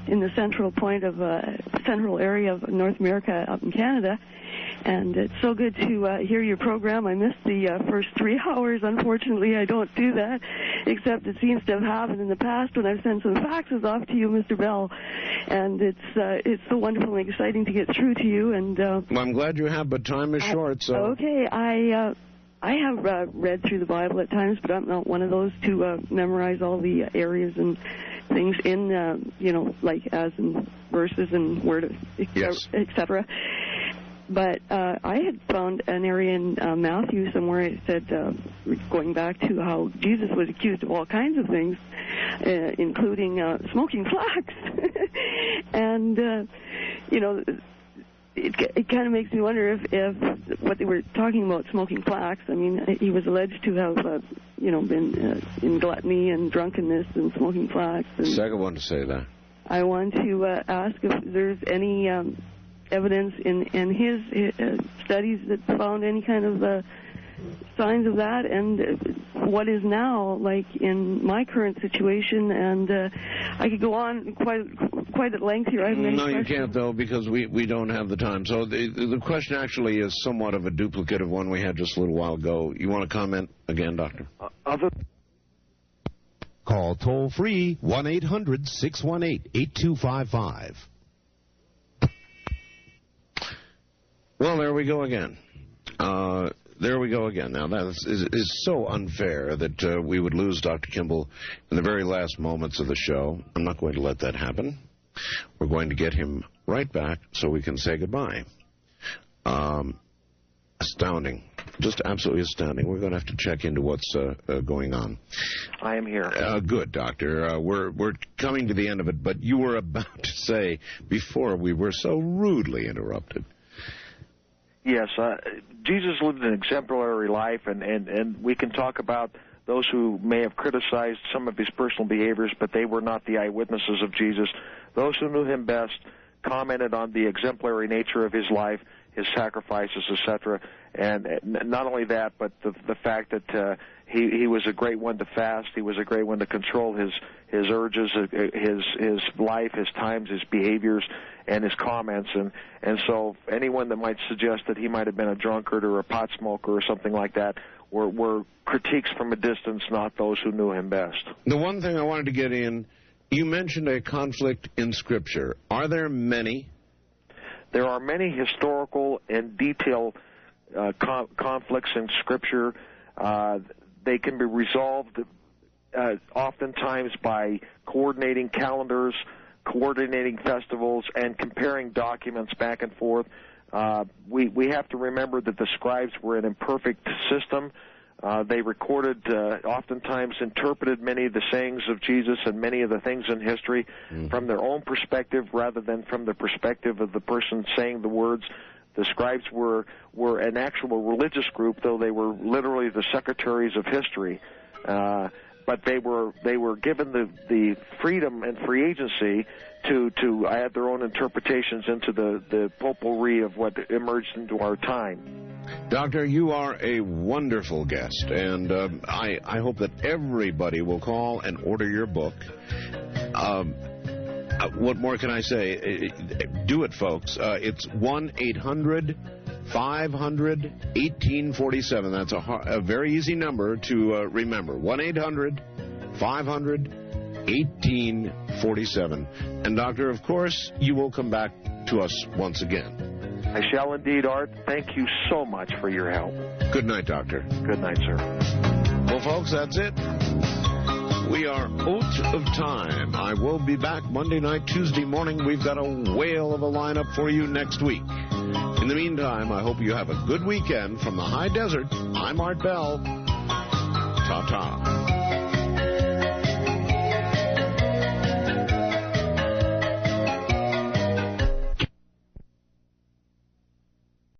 in the central point of central area of North America up in Canada. And it's so good to hear your program. I missed the first 3 hours. Unfortunately, I don't do that, except it seems to have happened in the past when I've sent some faxes off to you, Mr. Bell. And it's so wonderful and exciting to get through to you. And well, I'm glad you have, but time is short. So okay, I have read through the Bible at times, but I'm not one of those to memorize all the areas and things in, like as in verses and word, etc. But I had found an area in Matthew somewhere. It said, going back to how Jesus was accused of all kinds of things, including smoking flax. And, it kind of makes me wonder if what they were talking about, smoking flax. I mean, he was alleged to have, been in gluttony and drunkenness and smoking flax. And Second one to say that. I want to ask if there's any evidence in his studies that found any kind of signs of that, and what is now like in my current situation. And I could go on quite at length here. I have many questions. You can't, though, because we don't have the time. So the question actually is somewhat of a duplicate of one we had just a little while ago. You want to comment again, Doctor? Call toll-free 1-800-618-8255. Well, there we go again. There we go again. Now, that is so unfair that we would lose Dr. Kimball in the very last moments of the show. I'm not going to let that happen. We're going to get him right back so we can say goodbye. Astounding. Just absolutely astounding. We're going to have to check into what's going on. I am here. Good, Doctor. We're coming to the end of it, but you were about to say before we were so rudely interrupted. Yes, Jesus lived an exemplary life, and we can talk about those who may have criticized some of his personal behaviors, but they were not the eyewitnesses of Jesus. Those who knew him best commented on the exemplary nature of his life, his sacrifices, etc. And not only that, but the fact that he was a great one to fast. He was a great one to control his urges, his life, his times, his behaviors, and his comments. And so anyone that might suggest that he might have been a drunkard or a pot smoker or something like that were critiques from a distance, not those who knew him best. The one thing I wanted to get in, you mentioned a conflict in Scripture. Are there many? There are many historical and detailed conflicts in Scripture. They can be resolved oftentimes by coordinating calendars, coordinating festivals, and comparing documents back and forth. We have to remember that the scribes were an imperfect system. They recorded, oftentimes interpreted many of the sayings of Jesus and many of the things in history from their own perspective rather than from the perspective of the person saying the words. The scribes were an actual religious group, though they were literally the secretaries of history. But they were given the freedom and free agency to add their own interpretations into the potpourri of what emerged into our time. Doctor, you are a wonderful guest, and I hope that everybody will call and order your book. What more can I say? Do it, folks. It's 1-800-500-1847. That's a very easy number to remember. 1-800-500-1847. And, Doctor, of course, you will come back to us once again. I shall indeed, Art. Thank you so much for your help. Good night, Doctor. Good night, sir. Well, folks, that's it. We are out of time. I will be back Monday night, Tuesday morning. We've got a whale of a lineup for you next week. In the meantime, I hope you have a good weekend. From the high desert, I'm Art Bell. Ta-ta.